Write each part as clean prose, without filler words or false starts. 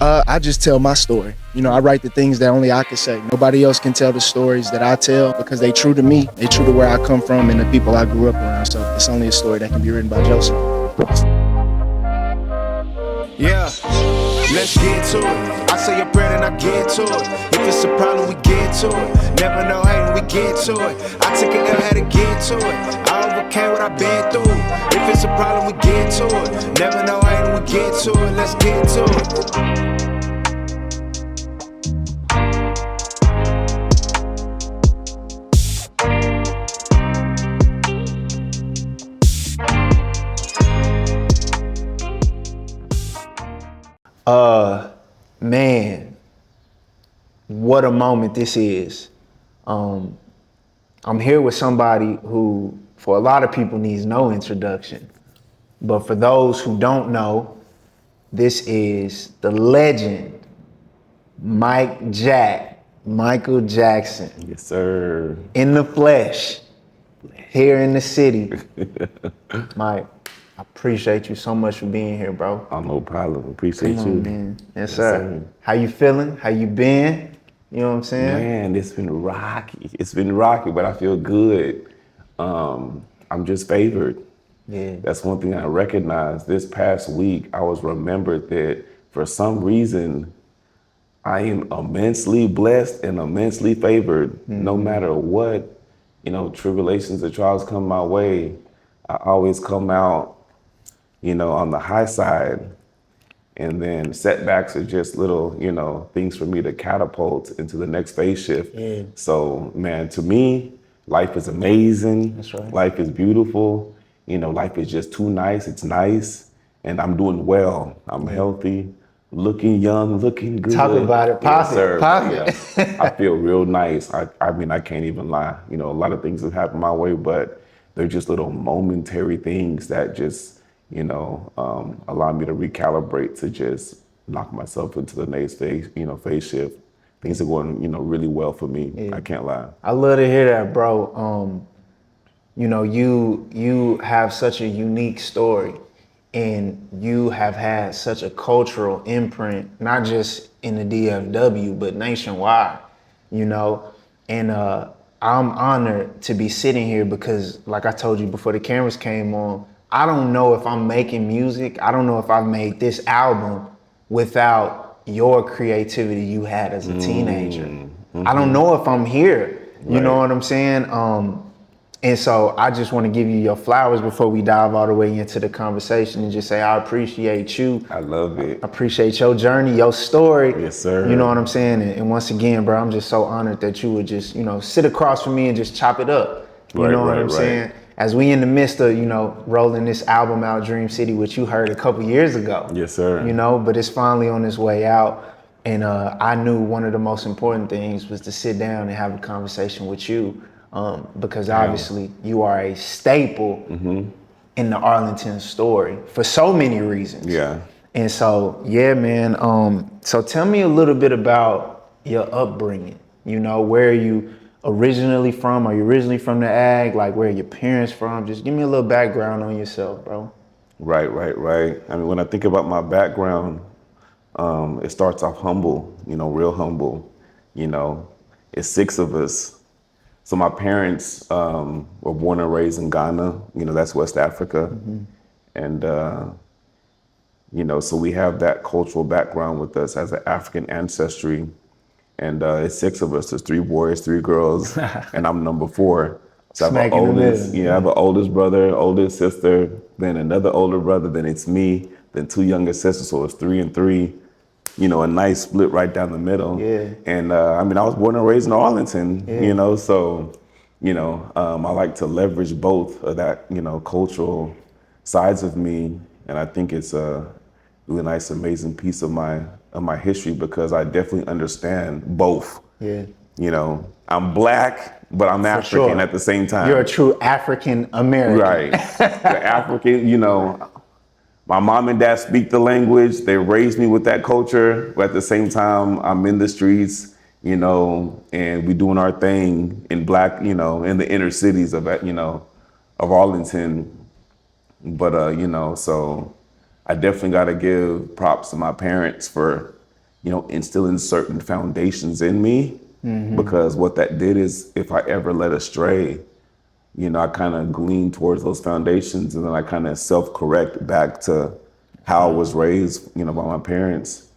I just tell my story. You know, I write the things that only I can say. Nobody else can tell the stories that I tell because they true to me. They true to where I come from and the people I grew up around. So it's only a story that can be written by Joseph. Yeah, let's get to it. I say a prayer and I get to it. If it's a problem, we get to it. Never know how we get to it. I took an L, had to get to it. I overcame what I've been through. If it's a problem, we get to it. Never know how we get to it. Let's get to it. Man, what a moment this is. I'm here with somebody who, for a lot of people, needs no introduction. But for those who don't know, this is the legend, Michael Jackson. Yes, sir. In the flesh, here in the city. Mike, I appreciate you so much for being here, bro. Oh, no problem. Appreciate Come you. on, man. Yes, sir. How you feeling? How you been? You know what I'm saying? Man, it's been rocky. It's been rocky, but I feel good. I'm just favored. Yeah. That's one thing I recognize. This past week, I was remembered that for some reason, I am immensely blessed and immensely favored. No matter what, tribulations or trials come my way, I always come out, on the high side. And then setbacks are just little, things for me to catapult into the next phase shift. Yeah. So, man, to me, life is amazing. That's right. Life is beautiful. Life is just too nice. It's nice. And I'm doing well. I'm healthy, looking young, looking good. Talk about it. Pop it. Pop it. Yeah. I feel real nice. I mean, I can't even lie. A lot of things have happened my way, but they're just little momentary things that just, allow me to recalibrate to just knock myself into the next phase, phase shift. Things are going, really well for me. Yeah. I can't lie. I love to hear that, bro. You have such a unique story, and you have had such a cultural imprint, not just in the DFW, but nationwide, and I'm honored to be sitting here because, like I told you before the cameras came on, I don't know if I'm making music. I don't know if I've made this album without your creativity you had as a teenager. Mm-hmm. I don't know if I'm here. You know what I'm saying? And so I just want to give you your flowers before we dive all the way into the conversation and just say, I appreciate you. I love it. I appreciate your journey, your story. Yes, sir. You know what I'm saying? And once again, bro, I'm just so honored that you would just, sit across from me and just chop it up. You know what I'm saying? As we in the midst of, rolling this album out, Dream City, which you heard a couple years ago. Yes, sir. But it's finally on its way out. And I knew one of the most important things was to sit down and have a conversation with you because obviously you are a staple in the Arlington story for so many reasons. Yeah. And so, yeah, man. So tell me a little bit about your upbringing. Where are you originally from? Are you originally from the Agg? Like, where are your parents from? Just give me a little background on yourself, bro. Right. I mean, when I think about my background, it starts off humble, real humble. It's 6 of us. So my parents were born and raised in Ghana, that's West Africa. Mm-hmm. And, so we have that cultural background with us as an African ancestry. And it's 6 of us. There's 3 boys, 3 girls, and I'm number 4. So I have an oldest brother, oldest sister, then another older brother, then it's me, then 2 younger sisters. So it's 3 and 3, a nice split right down the middle. Yeah. And I was born and raised in Arlington, so, I like to leverage both of that, cultural sides of me. And I think it's a really nice, amazing piece of my history because I definitely understand both. Yeah. I'm Black, but I'm African at the same time. You're a true African American. Right. The African, my mom and dad speak the language. They raised me with that culture, but at the same time, I'm in the streets, and we doing our thing in Black, in the inner cities of Arlington. But, so I definitely got to give props to my parents for, instilling certain foundations in me. Because what that did is, if I ever led astray, I kind of glean towards those foundations, and then I kind of self-correct back to how I was raised, by my parents.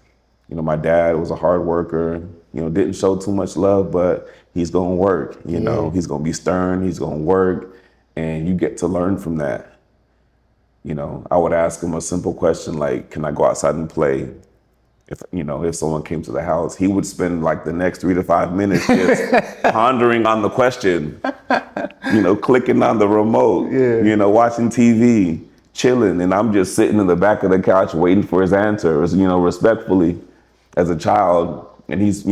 My dad was a hard worker, didn't show too much love, but he's gonna work, he's gonna be stern, he's gonna work, and you get to learn from that. I would ask him a simple question like, can I go outside and play? If someone came to the house, he would spend like the next 3 to 5 minutes just pondering on the question, clicking on the remote, watching TV, chilling. And I'm just sitting in the back of the couch waiting for his answer, respectfully as a child. And he's,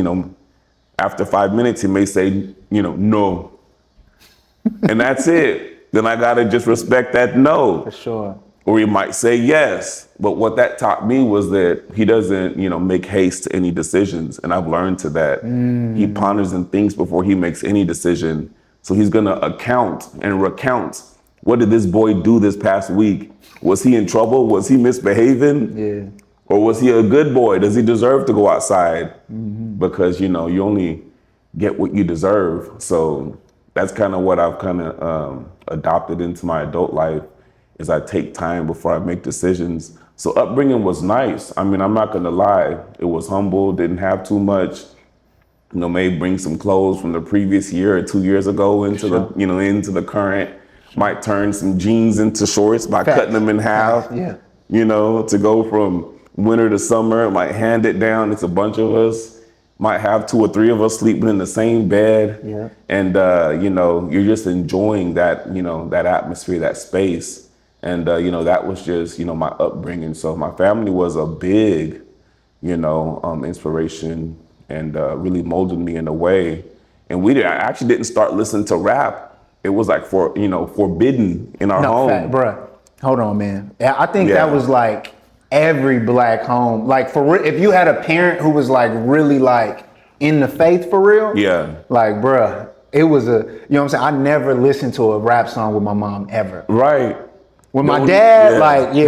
after 5 minutes, he may say, no. And that's it. Then I gotta just respect that no. For sure. Or he might say yes. But what that taught me was that he doesn't, make haste to any decisions. And I've learned to that. He ponders and thinks before he makes any decision. So he's gonna account and recount. What did this boy do this past week? Was he in trouble? Was he misbehaving? Yeah. Or was he a good boy? Does he deserve to go outside? Because, you only get what you deserve. So that's kind of what I've kind of adopted into my adult life. Is I take time before I make decisions. So upbringing was nice. I mean, I'm not gonna lie. It was humble, didn't have too much. May bring some clothes from the previous year or 2 years ago into into the current. Might turn some jeans into shorts by cutting them in half. Yeah. To go from winter to summer. Might hand it down. It's a bunch of us. Might have 2 or 3 of us sleeping in the same bed. Yeah. And you're just enjoying that, that atmosphere, that space. And, that was just, my upbringing. So my family was a big, inspiration and really molded me in a way. And I actually didn't start listening to rap. It was like forbidden in our home. Bruh, hold on, man. I think that was like every black home. Like if you had a parent who was like really like in the faith for real. Yeah. Like, bruh, it was what I'm saying? I never listened to a rap song with my mom ever. Right. With my dad, we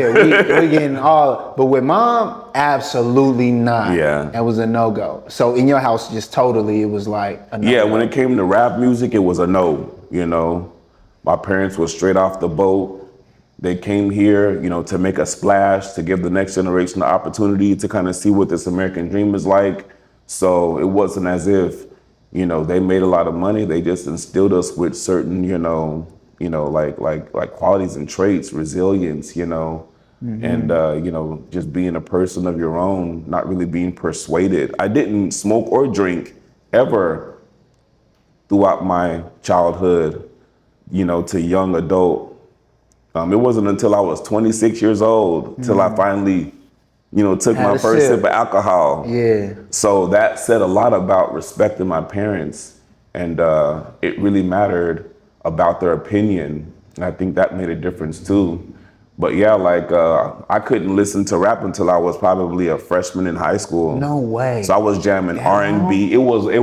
getting all, but with mom, absolutely not. Yeah. It was a no-go. So in your house, just totally, it was like a no-go. Yeah, when it came to rap music, it was a no, My parents were straight off the boat. They came here, to make a splash, to give the next generation the opportunity to kind of see what this American dream is like. So it wasn't as if, they made a lot of money. They just instilled us with certain, like qualities and traits, resilience, and, just being a person of your own, not really being persuaded. I didn't smoke or drink ever throughout my childhood, to young adult. It wasn't until I was 26 years old till I finally, took my first sip of alcohol. Yeah. So that said a lot about respecting my parents, and it really mattered about their opinion. And I think that made a difference too. But yeah, I couldn't listen to rap until I was probably a freshman in high school. No way. So I was jamming R&B. It was a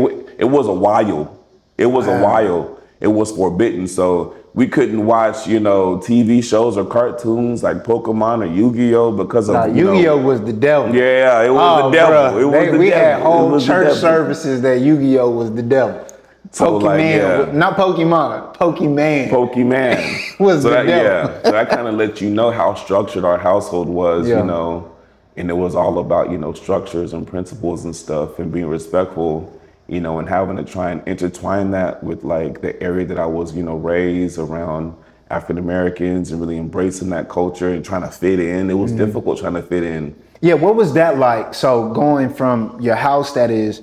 while. It was a while. It was forbidden. So we couldn't watch, TV shows or cartoons like Pokemon or Yu-Gi-Oh because of Yu-Gi-Oh was the devil. Yeah, it was the devil. We had whole church services that Yu-Gi-Oh was the devil. So not Pokemon, Pokemon was the devil. Yeah, so that kind of let you know how structured our household was, and it was all about, structures and principles and stuff and being respectful, and having to try and intertwine that with like the area that I was, raised around African Americans and really embracing that culture and trying to fit in. It was difficult trying to fit in. Yeah, what was that like? So going from your house that is,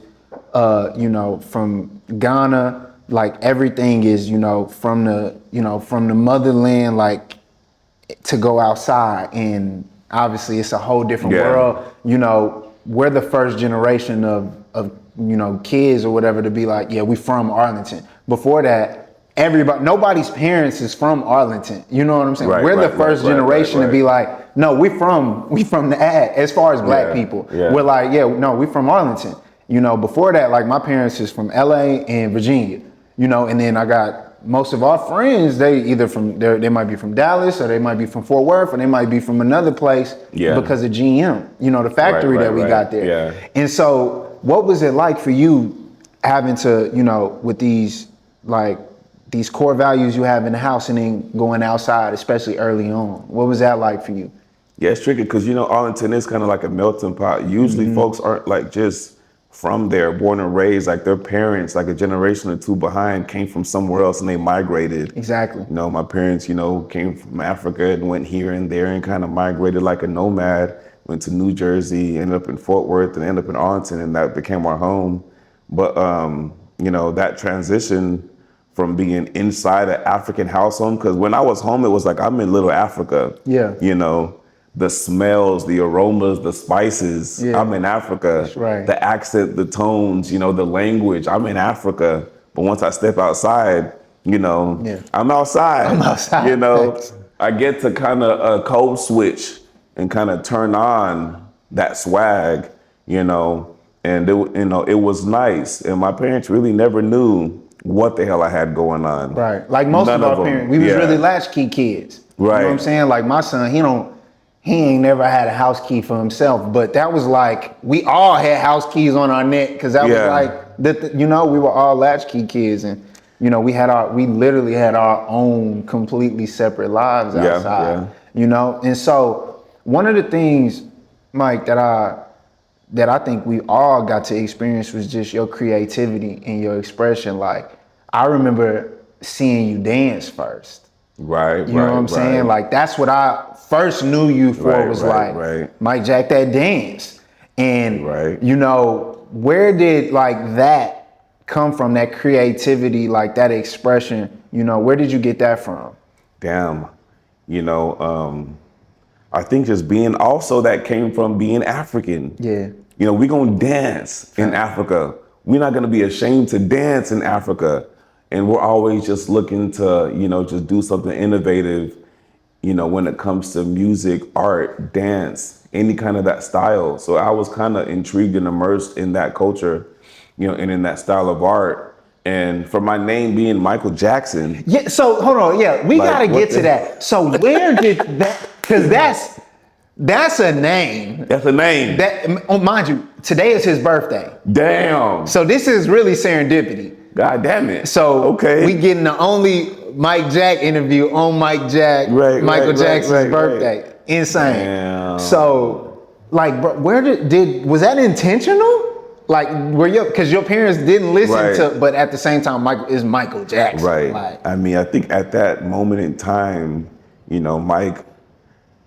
from Ghana, like everything is, from the motherland, like to go outside, and obviously it's a whole different world. We're the first generation of kids or whatever to be like, yeah, we from Arlington. Before that, nobody's parents is from Arlington. You know what I'm saying? We're the first generation to be like, no, we from the Agg. As far as black people, we're like, we from Arlington. Before that, like my parents is from LA and Virginia, and then I got most of our friends, they either they might be from Dallas, or they might be from Fort Worth, or they might be from another place because of GM, the factory that we got there. Yeah. And so what was it like for you having to, with these core values you have in the house and then going outside, especially early on? What was that like for you? Yeah, it's tricky because, Arlington is kind of like a melting pot. Usually folks aren't like just from there, born and raised, like their parents, like a generation or two behind, came from somewhere else and they migrated. Exactly. My parents, came from Africa and went here and there and kind of migrated like a nomad, went to New Jersey, ended up in Fort Worth and ended up in Arlington, and that became our home. But, that transition from being inside an African household, because when I was home, it was like I'm in Little Africa. Yeah. The smells, the aromas, the spices. Yeah. I'm in Africa. That's right. The accent, the tones, the language. I'm in Africa. But once I step outside, I'm outside. I'm outside. I get to kind of code switch and kind of turn on that swag, and it was nice. And my parents really never knew what the hell I had going on. Right. Like most of our parents, we was really latchkey kids. Right. You know what I'm saying? Like my son, he ain't never had a house key for himself, but that was like, we all had house keys on our neck, because that was like, we were all latchkey kids, and we literally had our own completely separate lives outside. And so one of the things, Mike, that I think we all got to experience was just your creativity and your expression. Like, I remember seeing you dance first. Right. You know what I'm saying? Like, that's what I first knew you for, was Mike Jack, that dance. And, where did that come from, that creativity, like that expression? Where did you get that from? Damn. I think just being, also that came from being African. Yeah. We're going to dance in Africa. We're not going to be ashamed to dance in Africa. And we're always just looking to, just do something innovative, when it comes to music, art, dance, any kind of that style. So I was kind of intrigued and immersed in that culture, and in that style of art. And for my name being Michael Jackson. Yeah, so hold on. Yeah, we got to get to that. So where did that, because that's a name. That's a name. That, mind you, today is his birthday. Damn. So this is really serendipity. God damn it. So we getting the only Mike Jack interview on Mike Jack, Michael Jackson's birthday. Right. Insane. Damn. So, like, bro, where was that intentional? Like, because your parents didn't listen to, but at the same time, Michael is Michael Jackson. Right. Like, I mean, I think at that moment in time, Mike,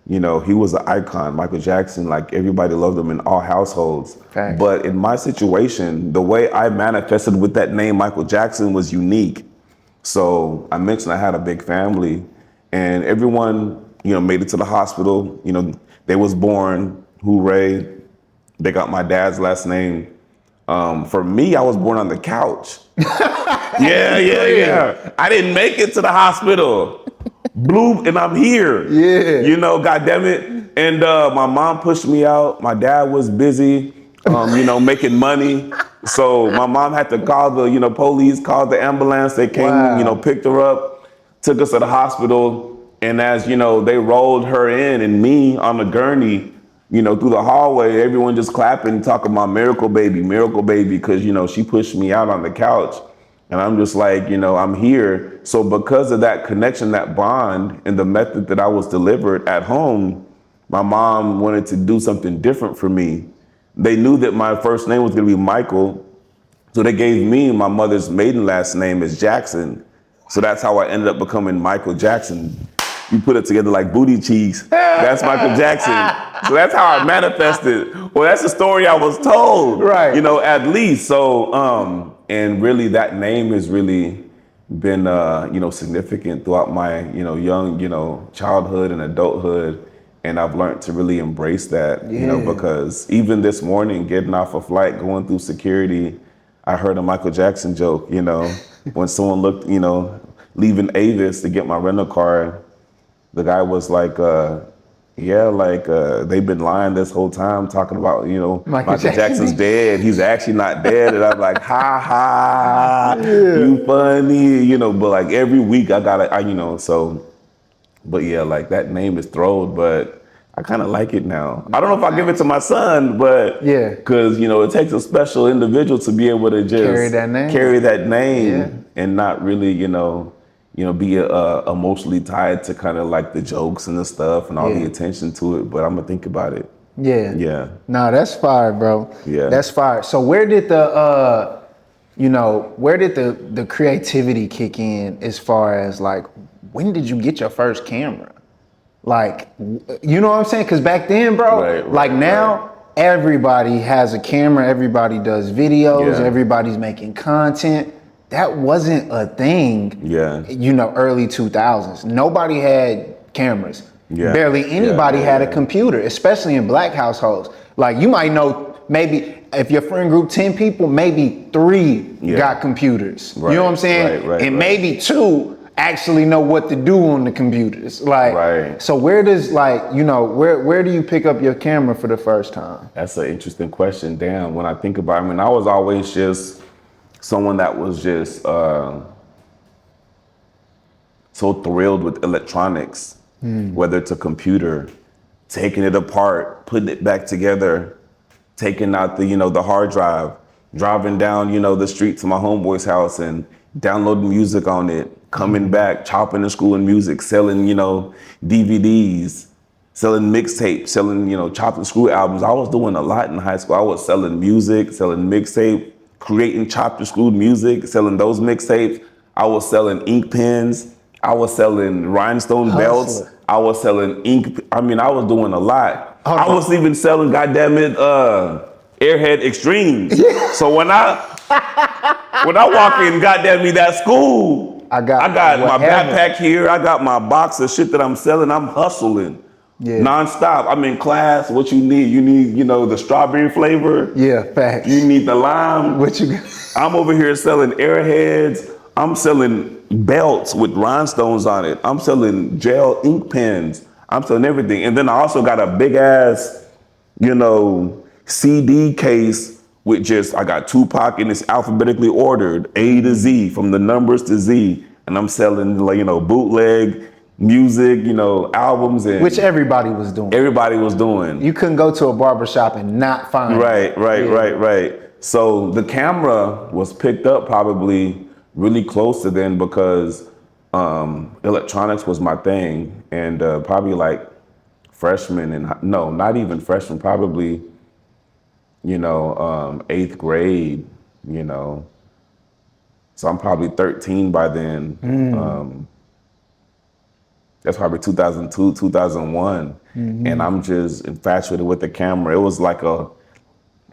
he was an icon. Michael Jackson, like, everybody loved him in all households. Fact. But in my situation, the way I manifested with that name, Michael Jackson, was unique. So I mentioned I had a big family, and everyone, made it to the hospital. They was born, hooray. They got my dad's last name. For me, I was born on the couch. Yeah. I didn't make it to the hospital. Blue, and I'm here. Yeah. God damn it. And my mom pushed me out. My dad was busy, making money. So my mom had to call the, police, called the ambulance. They came, picked her up, took us to the hospital. And as, they rolled her in and me on the gurney, through the hallway, everyone just clapping, talking about miracle baby, because, she pushed me out on the couch. And I'm just like, I'm here. So because of that connection, that bond, and the method that I was delivered at home, my mom wanted to do something different for me. They knew that my first name was going to be Michael. So they gave me my mother's maiden last name as Jackson. So that's how I ended up becoming Michael Jackson. You put it together like booty cheeks. That's Michael Jackson. So that's how I manifested. Well, that's the story I was told. Right. At least. So, and really that name has really been, significant throughout my, young, childhood and adulthood. And I've learned to really embrace that, because even this morning, getting off a flight, going through security, I heard a Michael Jackson joke, when someone looked, leaving Avis to get my rental car, the guy was like, Yeah, like they've been lying this whole time talking about, Michael Michael Jackson. Jackson's dead. He's actually not dead. And I'm like, ha ha, you funny, but like every week I gotta, so, but yeah, like that name is thrown, but I kind of like it now. I don't know if I give it to my son, but Yeah. because, it takes a special individual to be able to just Carry that name. Yeah. and not really, be emotionally tied to kind of like the jokes and the stuff and all the attention to it. But I'm gonna think about it. Yeah. Yeah. No, that's fire, bro. Yeah. That's fire. So where did the creativity kick in as far as like, when did you get your first camera? Like, you know what I'm saying? Because back then, bro, now, everybody has a camera, everybody does videos, everybody's making content. That wasn't a thing, early 2000s. Nobody had cameras. Yeah. Barely anybody had a computer, especially in black households. Like, you might know, maybe if your friend group 10 people, maybe 3 got computers. You know what I'm saying? And maybe 2 actually know what to do on the computers. Like, so where does where do you pick up your camera for the first time? That's an interesting question. Damn, when I think about it, I was always just someone that was just so thrilled with electronics, whether it's a computer, taking it apart, putting it back together, taking out the hard drive, driving down, the street to my homeboy's house and downloading music on it, coming back, chopping the school and music, selling, DVDs, selling mixtapes, selling, chopping screw albums. I was doing a lot in high school. I was selling music, selling mixtape, creating chopped and screwed music, selling those mixtapes. I was selling ink pens. I was selling rhinestone belts. I was selling ink. I was doing a lot. I was even selling, goddammit, Airhead Extremes. So when I walk in, goddamn me, that school, I got my backpack here. I got my box of shit that I'm selling. I'm hustling nonstop. I'm in class. What you need? You need, the strawberry flavor. Yeah, facts. You need the lime. What you got? I'm over here selling Airheads. I'm selling belts with rhinestones on it. I'm selling gel ink pens. I'm selling everything. And then I also got a big ass, CD case with I got Tupac and it's alphabetically ordered, A to Z, from the numbers to Z. And I'm selling bootleg music, albums. And which everybody was doing. Everybody was doing. You couldn't go to a barbershop and not find it. Right. So the camera was picked up probably really close to then because electronics was my thing. And probably like freshman no, not even freshman, probably, 8th grade, So I'm probably 13 by then. That's probably 2002, 2001. And I'm just infatuated with the camera. It was like a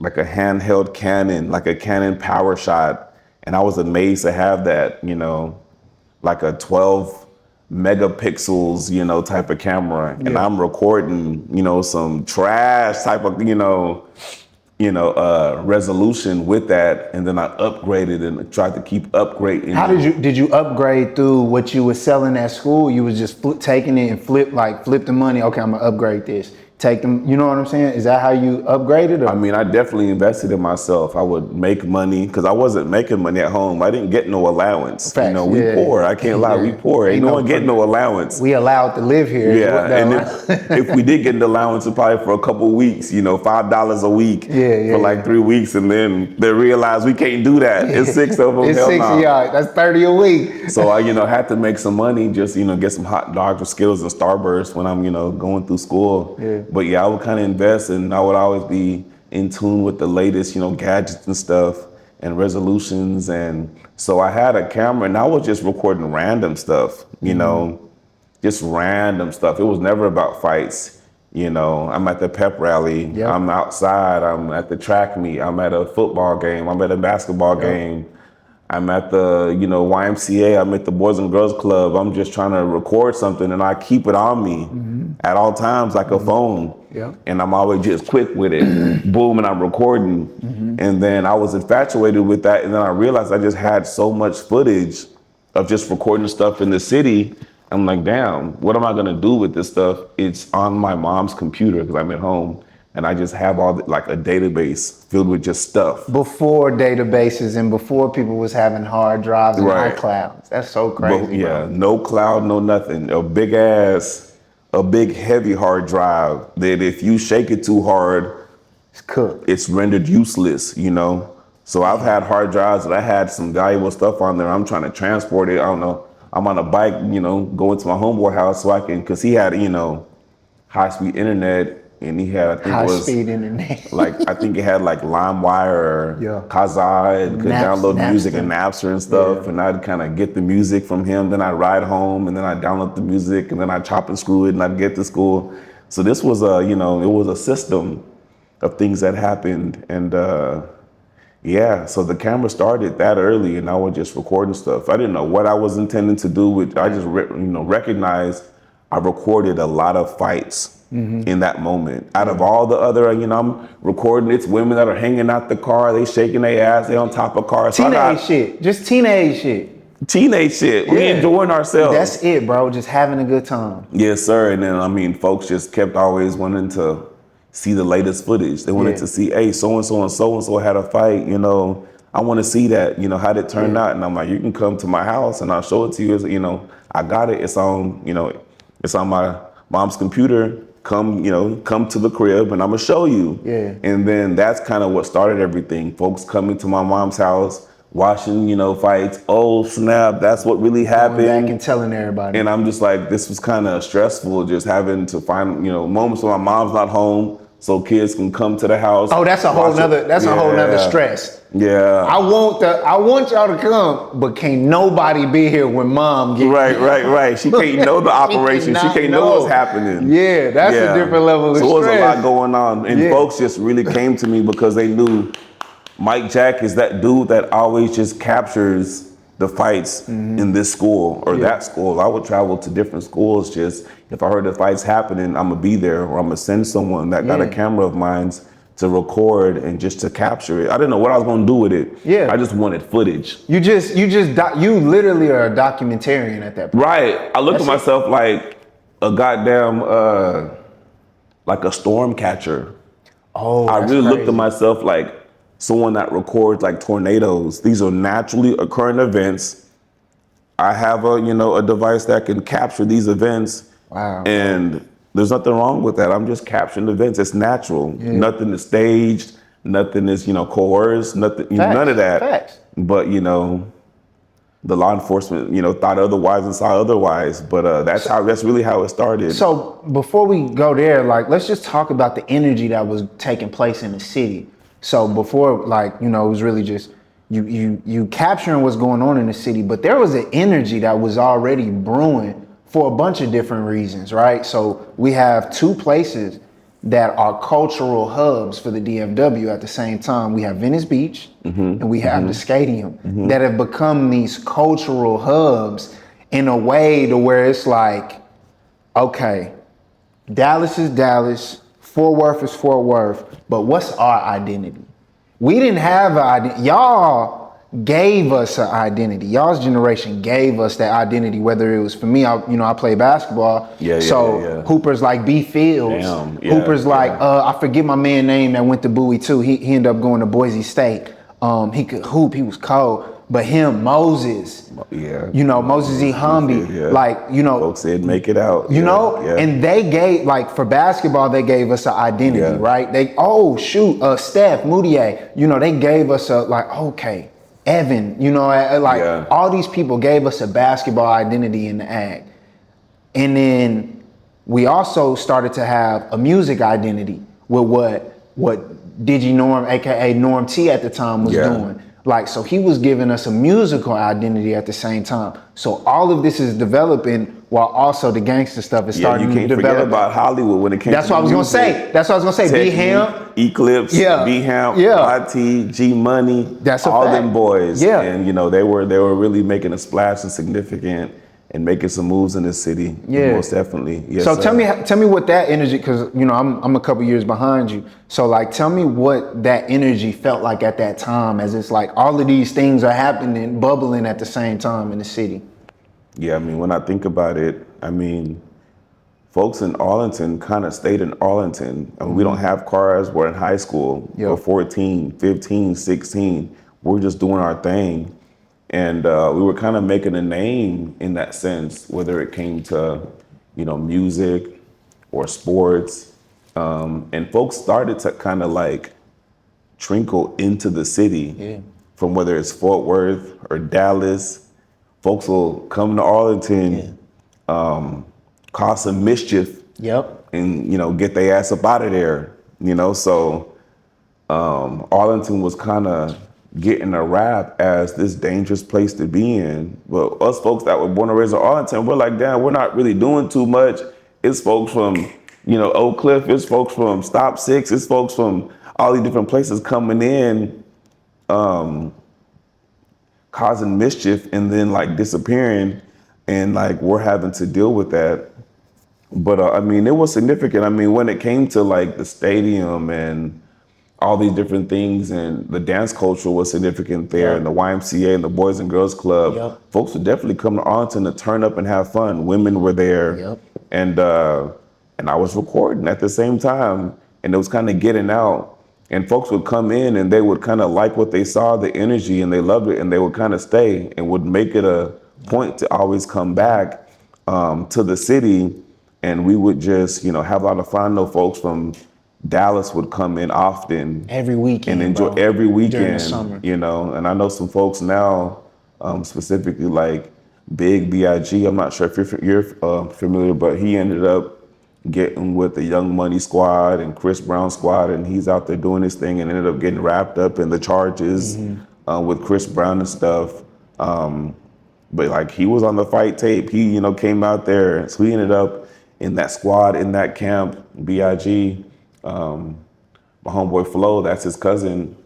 handheld Canon, like a Canon PowerShot. And I was amazed to have that, like a 12 megapixels, type of camera. And I'm recording, some trash type of, resolution with that, and then I upgraded and tried to keep upgrading. How did you upgrade through what you were selling at school? You was just taking it and flip the money. Okay, I'm gonna upgrade this. Take them, you know what I'm saying? Is that how you upgraded? Or? I definitely invested in myself. I would make money because I wasn't making money at home. I didn't get no allowance. Facts. We poor. I can't lie. We poor. Ain't no one get no allowance. We allowed to live here. Yeah, and if we did get an allowance, it probably for a couple of weeks. $5 a week for like 3 weeks, and then they realized we can't do that. It's 6 of them. It's 6 of y'all. That's 30 a week. So I, had to make some money. Just get some hot dogs with Skittles and Starburst when I'm going through school. Yeah. But I would kind of invest, and I would always be in tune with the latest, gadgets and stuff and resolutions. And so I had a camera, and I was just recording random stuff, just random stuff. It was never about fights. I'm at the pep rally. Yep. I'm outside. I'm at the track meet. I'm at a football game. I'm at a basketball game. I'm at the, YMCA. I'm at the Boys and Girls Club. I'm just trying to record something, and I keep it on me at all times, like a phone. Yeah. And I'm always just quick with it. Boom, and I'm recording. And then I was infatuated with that, and then I realized I just had so much footage of just recording stuff in the city I'm like, damn, what am I gonna do with this stuff? It's on my mom's computer because I'm at home, and I just have like a database filled with just stuff. Before databases and before people was having hard drives and Right. iClouds. That's so crazy, Yeah, bro. no cloud, no nothing. A big heavy hard drive that if you shake it too hard, It's cooked. it's rendered useless, you know? So I've had hard drives that I had some valuable stuff on there. I'm trying to transport it. I don't know. I'm on a bike, you know, going to my homeboy house so I can, cause he had, you know, high-speed internet, and he had, I think it was High-speed internet. like, I think it had like LimeWire or Yeah. Kazaa, and could download music Napster. and Napster and stuff. Yeah. And I'd kind of get the music from him. Then I'd ride home, and then I'd download the music, and then I'd chop and screw it, and I'd get to school. So this was you know, it was a system of things that happened. And yeah, so the camera started that early, and I was just recording stuff. I didn't know what I was intending to do with. I just recognized I recorded a lot of fights in that moment. Out of all the other, you know, I'm recording. It's women that are hanging out the car. They shaking their ass. They on top of cars. So Teenage shit. Just teenage shit. Teenage shit. We Yeah. enjoying ourselves. That's it, bro. Just having a good time. Yes, sir. And then, I mean, folks just kept always wanting to see the latest footage. They wanted Yeah. to see, hey, so-and-so and so-and-so had a fight, you know. I want to see that, you know, how did it turn out? And I'm like, you can come to my house and I'll show it to you. You know, I got it. It's on, you know, it's on my mom's computer. Come, you know, come to the crib and I'm gonna show you. Yeah. And then that's kind of what started everything. Folks coming to my mom's house, watching, you know, fights. Oh, snap, that's what really happened. Going back and telling everybody. And I'm just like, this was kind of stressful, just having to find, you know, moments when my mom's not home, so kids can come to the house. Oh, that's a whole nother. That's a whole nother stress. Yeah. I want y'all to come, but can't nobody be here when mom gets Right. She can't know the operation. She can't know what's happening. Yeah, that's a different level of so stress. So there was a lot going on, and folks just really came to me because they knew Mike Jack is that dude that always just captures the fights in this school or that school. I would travel to different schools. Just if I heard the fights happening, I'm gonna be there, or I'm gonna send someone that got a camera of mine to record and just to capture it. I didn't know what I was gonna do with it. Yeah. I just wanted footage. You literally are a documentarian at that point. Right. I looked at myself like a goddamn like a storm catcher. Oh, I that's really looked crazy. at myself like someone that records like tornadoes. These are naturally occurring events. I have a device that can capture these events. Wow. And there's nothing wrong with that. I'm just capturing events. It's natural. Yeah. Nothing is staged. Nothing is, coerced. Nothing. Facts. None of that. Facts. But the law enforcement, thought otherwise and saw otherwise. But that's really how it started. So before we go there, like, let's just talk about the energy that was taking place in the city. So before, it was really just you capturing what's going on in the city, but there was an energy that was already brewing for a bunch of different reasons, right? So we have two places that are cultural hubs for the DFW at the same time. We have Venice Beach and we have the stadium that have become these cultural hubs in a way to where it's like, okay, Dallas is Dallas, Fort Worth is Fort Worth, but what's our identity? We didn't have an identity. Y'all gave us an identity. Y'all's generation gave us that identity, whether it was for me, I play basketball. So hoopers like B Fields. Hoopers like, I forget my man's name that went to Bowie too. He ended up going to Boise State. He could hoop, he was cold. But him, Moses, Moses E. Humby, folks said make it out. And they gave, for basketball, they gave us an identity, right? Steph, Moutier, they gave us okay, Evan, all these people gave us a basketball identity in the Agg. And then we also started to have a music identity with what DigiNorm, aka Norm T at the time was doing. So he was giving us a musical identity at the same time. So all of this is developing while also the gangster stuff is starting to develop. You can't forget about Hollywood when it came to That's what I was gonna say. B-Ham. Eclipse, B-Ham, YT, G-Money, That's all fact. them boys. Yeah. And they were really making a splash and significant and making some moves in the city. Yeah. Most definitely. Yes, So sir. tell me what that energy, because I'm a couple years behind you. So tell me what that energy felt like at that time, as it's like all of these things are happening, bubbling at the same time in the city. Yeah, I mean, when I think about it, I mean, folks in Arlington kind of stayed in Arlington. I mean, we don't have cars. We're in high school. We're Yep. 14, 15, 16. We're just doing our thing. And we were kind of making a name in that sense, whether it came to, music or sports. And folks started to kind of like trickle into the city Yeah. from whether it's Fort Worth or Dallas. Folks will come to Arlington, cause some mischief Yep. and get their ass up out of there. So Arlington was kind of getting a rap as this dangerous place to be in. But us folks that were born and raised in Arlington, we're like, damn, we're not really doing too much. It's folks from Oak Cliff, it's folks from Stop Six, it's folks from all these different places coming in, causing mischief and then like disappearing, and like we're having to deal with that. But I mean, it was significant. I mean, when it came to like the stadium and all these different things, and the dance culture was significant there, and the YMCA and the Boys and Girls Club, folks would definitely come to Arlington to turn up and have fun. Women were there, and I was recording at the same time, and it was kind of getting out. And folks would come in and they would kind of like what they saw, the energy, and they loved it, and they would kind of stay and would make it a point to always come back to the city. And we would just, have a lot of fun. No folks from Dallas would come in often. Every weekend. And enjoy bro. every weekend. During the summer. And I know some folks now, specifically like Big B.I.G. I'm not sure if you're familiar, but he ended up getting with the Young Money squad and Chris Brown squad, and he's out there doing his thing and ended up getting wrapped up in the charges with Chris Brown and stuff. But like he was on the fight tape. He, came out there. So he ended up in that squad, in that camp. B.I.G., my homeboy Flo, that's his cousin.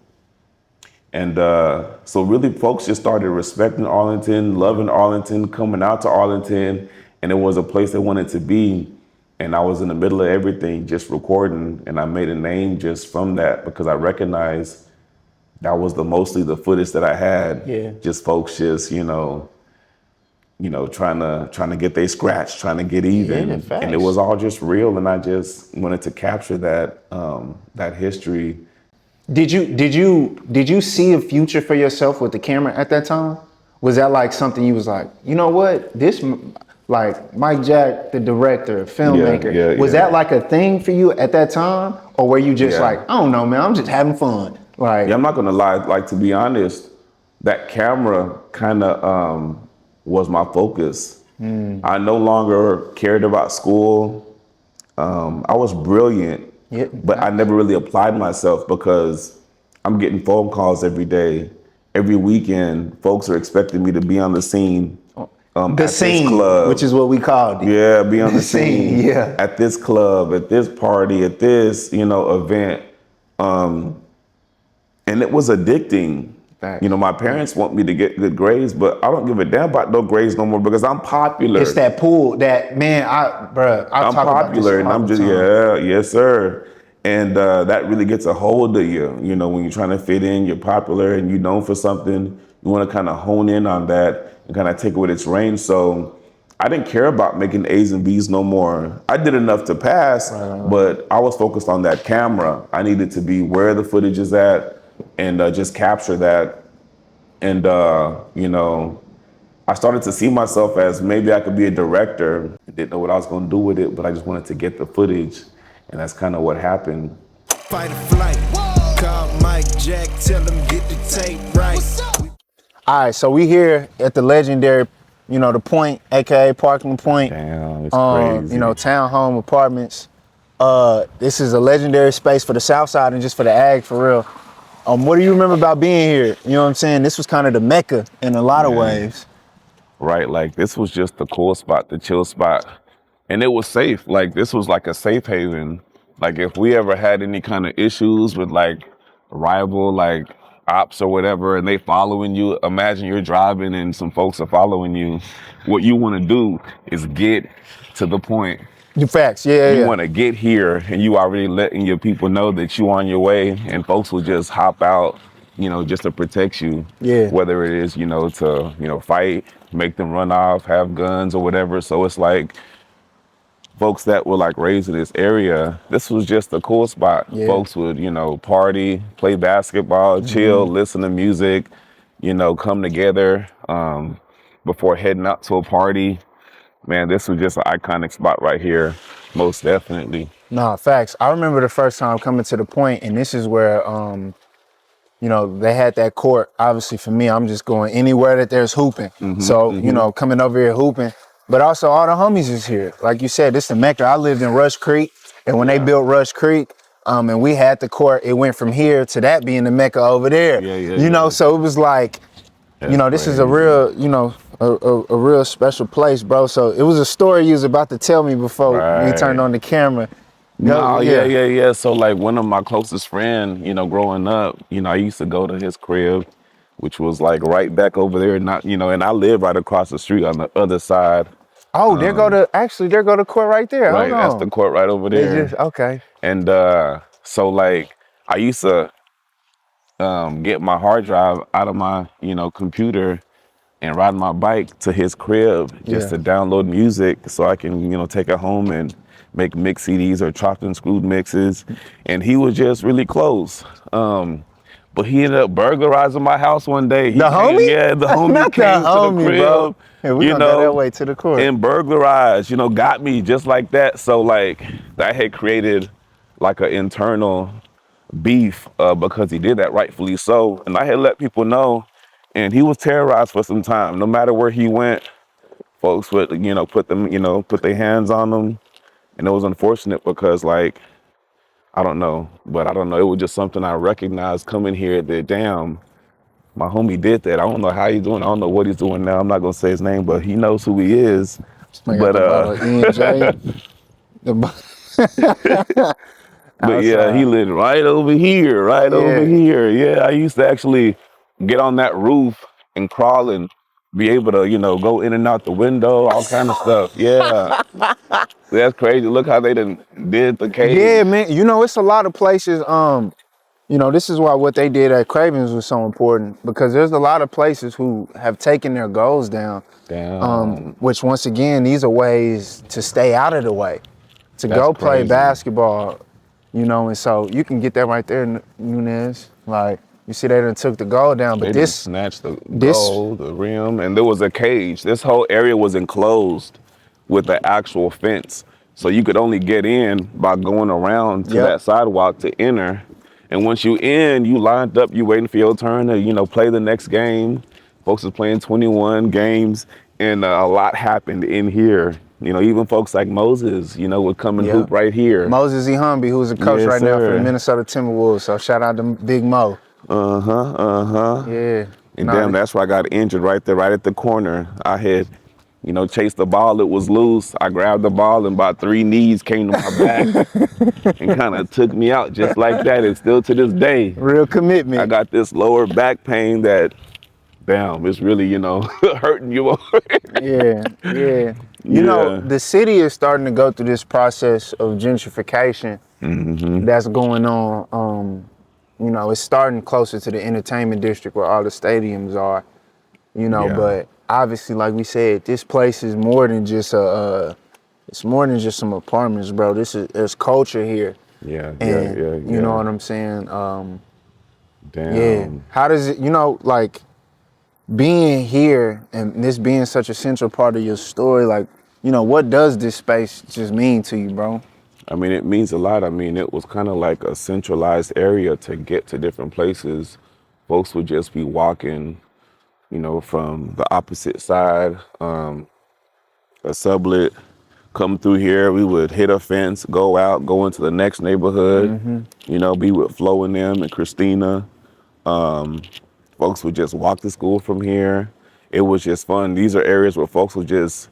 And so really folks just started respecting Arlington, loving Arlington, coming out to Arlington, and it was a place they wanted to be. And I was in the middle of everything, just recording, and I made a name just from that because I recognized that was mostly the footage that I had. Yeah. Just folks just, trying to get their scratch, trying to get even. Yeah, facts. And it was all just real, and I just wanted to capture that that history. Did you see a future for yourself with the camera at that time? Was that like something you was like, you know what, this, like Mike Jack, the director, filmmaker, was that like a thing for you at that time? Or were you just like, I don't know, man, I'm just having fun? Like, I'm not gonna lie, like to be honest, that camera kind of was my focus. I no longer cared about school. I was brilliant, but I never really applied myself because I'm getting phone calls every day. Every weekend, folks are expecting me to be on the scene. the scene, club, which is what we called it. Yeah, be on the scene. Yeah. At this club, at this party, at this, event. And it was addicting. Facts. My parents want me to get good grades, but I don't give a damn about no grades no more because I'm popular. It's that pool, that man, I'm popular, and I'm just, yes, sir. And that really gets a hold of you. When you're trying to fit in, you're popular and you're known for something, you want to kind of hone in on that and kind of take it with its range. So I didn't care about making A's and B's no more. I did enough to pass, but I was focused on that camera. I needed to be where the footage is at and just capture that. And, I started to see myself as maybe I could be a director. I didn't know what I was going to do with it, but I just wanted to get the footage. And that's kind of what happened. Fight or flight. Call Mike Jack, tell him get the tape right. All right, so we here at the legendary, the Point, aka Parkland Point. Damn, it's crazy. Townhome apartments. This is a legendary space for the South Side and just for the Agg, for real. What do you remember about being here? You know what I'm saying? This was kind of the Mecca in a lot of ways. Right, like this was just the cool spot, the chill spot. And it was safe. Like this was like a safe haven. Like if we ever had any kind of issues with like rival, like ops or whatever, and they following you, imagine you're driving and some folks are following you. What you want to do is get to the point. You facts, You want to get here and you already letting your people know that you on your way, and folks will just hop out just to protect you. Yeah. Whether it is, to, fight, make them run off, have guns or whatever. So it's like folks that were like raised in this area, this was just a cool spot. Yeah. Folks would, party, play basketball, chill, listen to music, come together before heading out to a party. Man, this was just an iconic spot right here, most definitely. Nah, facts. I remember the first time coming to the point, and this is where, they had that court. Obviously, for me, I'm just going anywhere that there's hooping. So, coming over here hooping, but also all the homies is here. Like you said, this is the Mecca. I lived in Rush Creek, and when they built Rush Creek, and we had the court, it went from here to that being the Mecca over there. So it was like, this is a real, a real special place, bro. So it was a story you was about to tell me before we turned on the camera. Yeah. So like one of my closest friends, growing up, I used to go to his crib, which was like right back over there, and I live right across the street on the other side. Oh, there go the court right there. Right, Hold on. that's the court right over there. Okay. And so like I used to get my hard drive out of my, computer and ride my bike to his crib just to download music so I can, take it home and make mix CDs or chopped and screwed mixes. And he was just really close. But he ended up burglarizing my house one day. Homie? Yeah, the homie Not came the to homie, the crib, bro. Yeah, we gonna go that way to the court. and burglarized, got me just like that. So like that had created like an internal beef because he did that, rightfully so. And I had let people know, and he was terrorized for some time. No matter where he went, folks would, put their hands on him. And it was unfortunate because like, I don't know, it was just something I recognized coming here that, damn, my homie did that. I don't know how he's doing. I don't know what he's doing now. I'm not gonna say his name, but he knows who he is. But But yeah, he lived right over here, over here. Yeah, I used to actually get on that roof and crawl and be able to, go in and out the window, all kind of stuff. Yeah. That's crazy. Look how they did the cage. Yeah, man. It's a lot of places. This is why what they did at Craven's was so important, because there's a lot of places who have taken their goals down. Which once again, these are ways to stay out of the way, to go play basketball. And so you can get that right there, Nunez. Like, you see they done took the goal down, but they snatched the goal, the rim, and there was a cage. This whole area was enclosed with the actual fence. So you could only get in by going around to that sidewalk to enter. And once you in, you lined up, you waiting for your turn to, play the next game. Folks was playing 21 games, and a lot happened in here. Even folks like Moses, would come and hoop right here. Moses Ihumbi, who's a coach now for the Minnesota Timberwolves. So shout out to Big Mo. Yeah. And damn, that's where I got injured right there, right at the corner. I had, chased the ball, it was loose. I grabbed the ball and about 3 knees came to my back and kind of took me out just like that. And still to this day. Real commitment. I got this lower back pain that, damn, it's really, hurting you. Yeah. The city is starting to go through this process of gentrification that's going on. It's starting closer to the entertainment district where all the stadiums are, but obviously, like we said, this place is more than just it's more than just some apartments, bro. There's culture here. Yeah. You know what I'm saying? Damn. Yeah. How does it, like being here and this being such a central part of your story, like, what does this space just mean to you, bro? I mean, it means a lot. I mean, it was kind of like a centralized area to get to different places. Folks would just be walking, from the opposite side, a sublet, come through here. We would hit a fence, go out, go into the next neighborhood, be with Flo and them and Christina. Folks would just walk to school from here. It was just fun. These are areas where folks would just,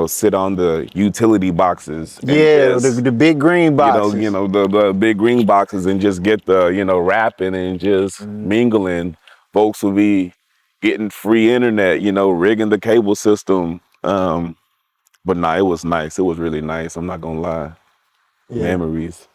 sit on the utility boxes. Yeah, the big green boxes. The big green boxes and just get the, rapping and just mingling. Folks would be getting free internet, rigging the cable system. But nah, it was nice. It was really nice. I'm not gonna lie. Yeah. Memories.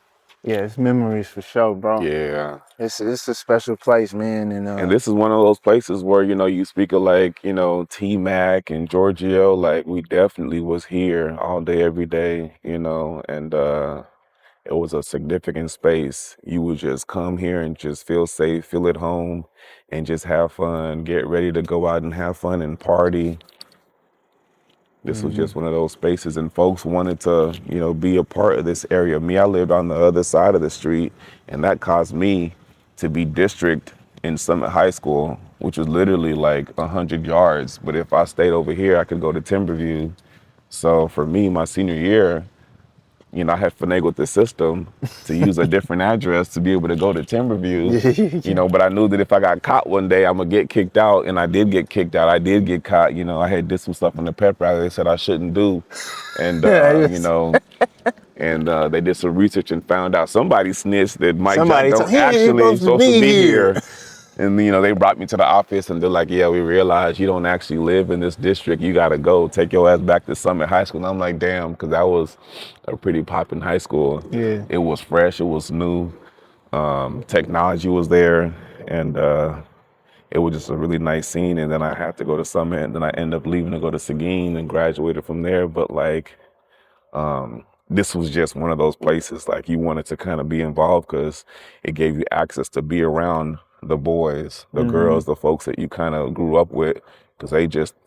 Yeah, it's memories for sure, bro. Yeah. It's a special place, man, and And this is one of those places where, you speak of like, T-Mac and Giorgio, like we definitely was here all day, every day, and it was a significant space. You would just come here and just feel safe, feel at home, and just have fun, get ready to go out and have fun and party. This was just one of those spaces, and folks wanted to, be a part of this area. Me, I lived on the other side of the street, and that caused me to be district in Summit High School, which was literally like 100 yards. But if I stayed over here, I could go to Timberview. So for me, my senior year, I had finagled the system to use a different address to be able to go to Timberview, but I knew that if I got caught one day, I'm gonna get kicked out, and I did get kicked out. I did get caught, I had did some stuff on the pep rally they said I shouldn't do, and they did some research and found out somebody snitched that Mike Jack don't actually supposed to be here. And they brought me to the office and they're like, yeah, we realize you don't actually live in this district. You gotta go take your ass back to Summit High School. And I'm like, damn, because that was a pretty popping high school. Yeah. It was fresh, it was new, technology was there, and it was just a really nice scene. And then I had to go to Summit, and then I ended up leaving to go to Seguin and graduated from there. But like, this was just one of those places like you wanted to kind of be involved because it gave you access to be around the boys, the girls, the folks that you kind of grew up with, because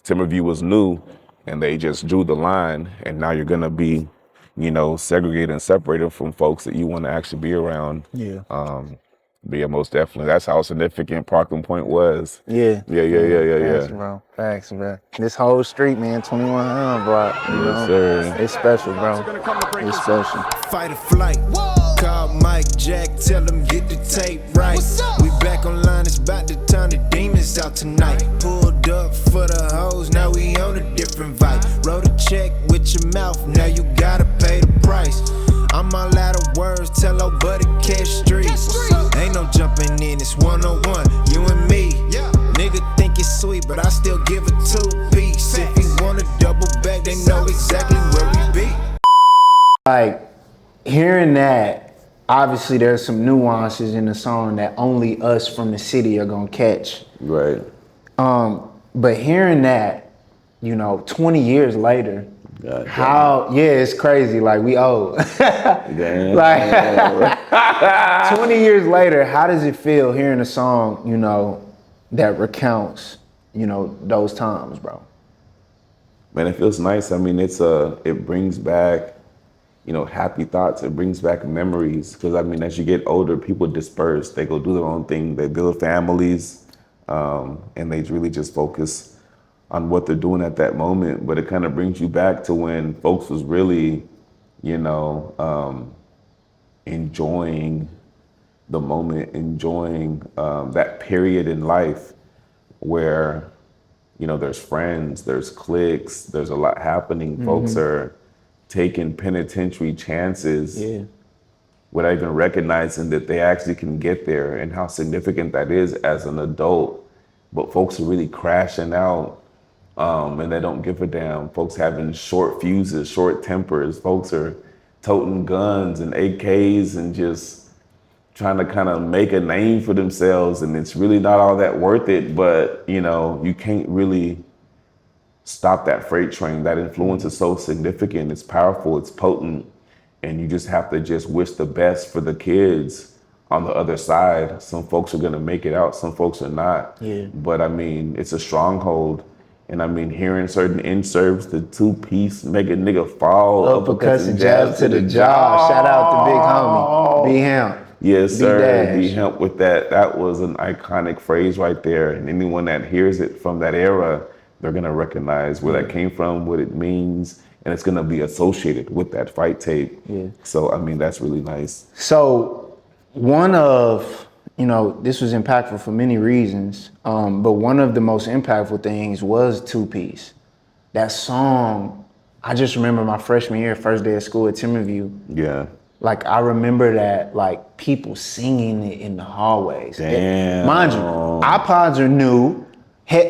Timberview was new and they just drew the line, and now you're gonna be, segregated and separated from folks that you want to actually be around. Yeah. But yeah, most definitely. That's how significant Parkland Point was. Yeah. Yeah. Facts, bro. Facts, bro. This whole street, man, 2100 block, Yes, sir. It's special, bro. It's special. Fight or flight. Call Mike Jack, tell him get the tape right. We back online, it's about to turn the demons out tonight. Pulled up for the hoes, now we on a different vibe. Wrote a check with your mouth, now you gotta pay the price. I'm all out of words, tell old buddy catch streets. Ain't no jumping in, it's one-on-one, you and me. Nigga think it's sweet, but I still give a 2-piece. If he wanna double back, they know exactly where we be. Like, hearing that, obviously there's some nuances in the song that only us from the city are gonna catch. Right. But hearing that, 20 years later, God, it's crazy, like we old. damn. Like 20 years later, how does it feel hearing a song, that recounts, those times, bro? Man, it feels nice. I mean, it brings back, happy thoughts. It brings back memories. Because I mean, as you get older, people disperse. They go do their own thing. They build families, and they really just focus on what they're doing at that moment. But it kind of brings you back to when folks was really, enjoying the moment, enjoying that period in life where, there's friends, there's cliques, there's a lot happening. Folks are taking penitentiary chances without even recognizing that they actually can get there and how significant that is as an adult. But folks are really crashing out, and they don't give a damn. Folks having short fuses, short tempers. Folks are toting guns and AKs and just trying to kind of make a name for themselves, and it's really not all that worth it. But you can't really stop that freight train. That influence is so significant, it's powerful, it's potent, and you just have to just wish the best for the kids on the other side. Some folks are gonna make it out, some folks are not. But I mean, it's a stronghold. And I mean, hearing certain in-serves, the 2-piece, make a nigga fall, uppercuts and jabs to the jaw. Shout out to big homie, B-Ham. Yes, sir. B-Dash. B-Hemp with that. That was an iconic phrase right there. And anyone that hears it from that era, they're gonna recognize where that came from, what it means, and it's gonna be associated with that fight tape. So I mean, that's really nice. So one of, this was impactful for many reasons, but one of the most impactful things was 2-piece. That song, I just remember my freshman year, first day of school at Timberview. Yeah. Like, I remember that, like, people singing it in the hallways. Damn. Mind you, iPods are new.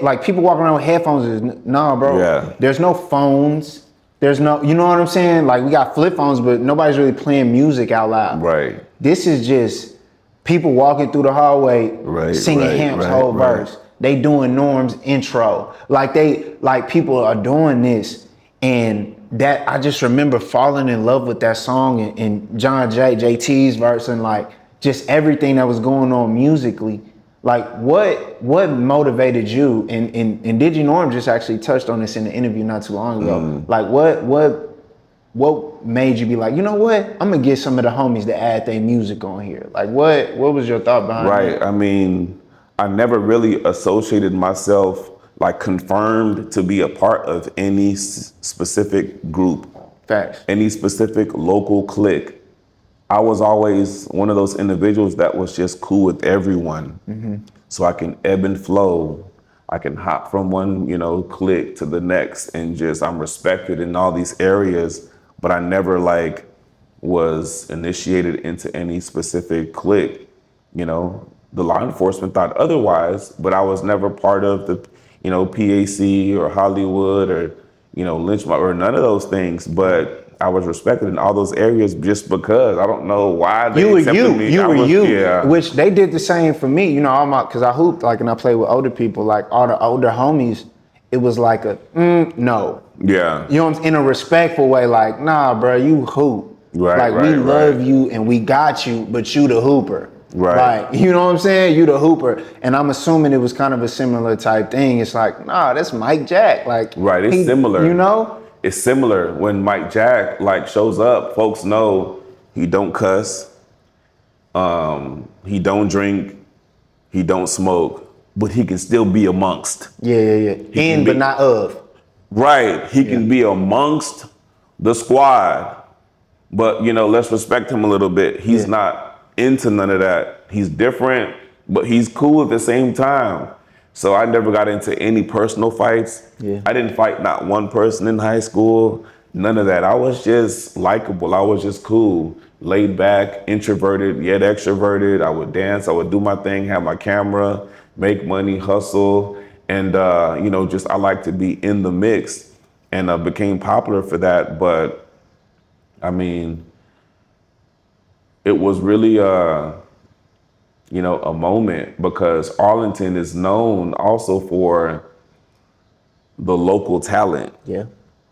Like, people walking around with headphones is, nah, bro. Yeah. There's no phones. There's no, you know what I'm saying? Like, we got flip phones, but nobody's really playing music out loud. Right. This is just people walking through the hallway singing Hamp's whole verse. They doing Norm's intro. Like people are doing this, and that I just remember falling in love with that song and John JT's verse and like just everything that was going on musically. Like what motivated you and Digi Norm just actually touched on this in the interview not too long ago. Like what made you be like, you know what? I'm gonna get some of the homies to add their music on here. Like what was your thought behind that? Right. I mean, I never really associated myself like confirmed to be a part of any specific group. Facts. Any specific local clique. I was always one of those individuals that was just cool with everyone. So I can ebb and flow. I can hop from one, clique to the next and just, I'm respected in all these areas, but I never like was initiated into any specific clique. The law enforcement thought otherwise, but I was never part of the, PAC or Hollywood or, lynch mob or none of those things. But I was respected in all those areas just because. I don't know why they accepted me. You were you, yeah. Which they did the same for me. Because I hooped and I played with older people, like all the older homies. It was like a no. Yeah. In a respectful way, like nah, bro, you hoop. Right. We love you and we got you, but you the hooper. Right. Like, you know what I'm saying? You the hooper. And I'm assuming it was kind of a similar type thing. It's like, nah, that's Mike Jack. Like, right. It's similar. It's similar when Mike Jack shows up, folks know he don't cuss, he don't drink, he don't smoke, but he can still be amongst. Yeah. But not of. Right, he can be amongst the squad, but let's respect him a little bit. He's not into none of that. He's different, but he's cool at the same time. So I never got into any personal fights. Yeah. I didn't fight not one person in high school, none of that. I was just likable. I was just cool, laid back, introverted, yet extroverted. I would dance, I would do my thing, have my camera, make money, hustle. And, I like to be in the mix and became popular for that. But I mean, it was really, a moment because Arlington is known also for the local talent. Yeah.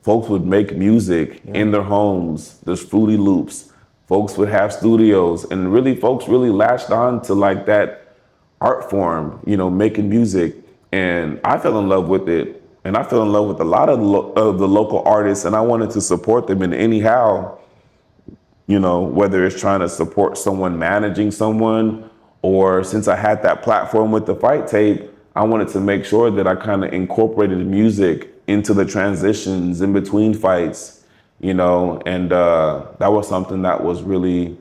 Folks would make music in their homes. There's Fruity Loops. Folks would have studios, and really folks really latched on to like that art form, making music. And I fell in love with it. And I fell in love with a lot of the local artists, and I wanted to support them in anyhow, whether it's trying to support someone managing someone, or since I had that platform with the fight tape, I wanted to make sure that I kind of incorporated music into the transitions in between fights, and that was something that was really,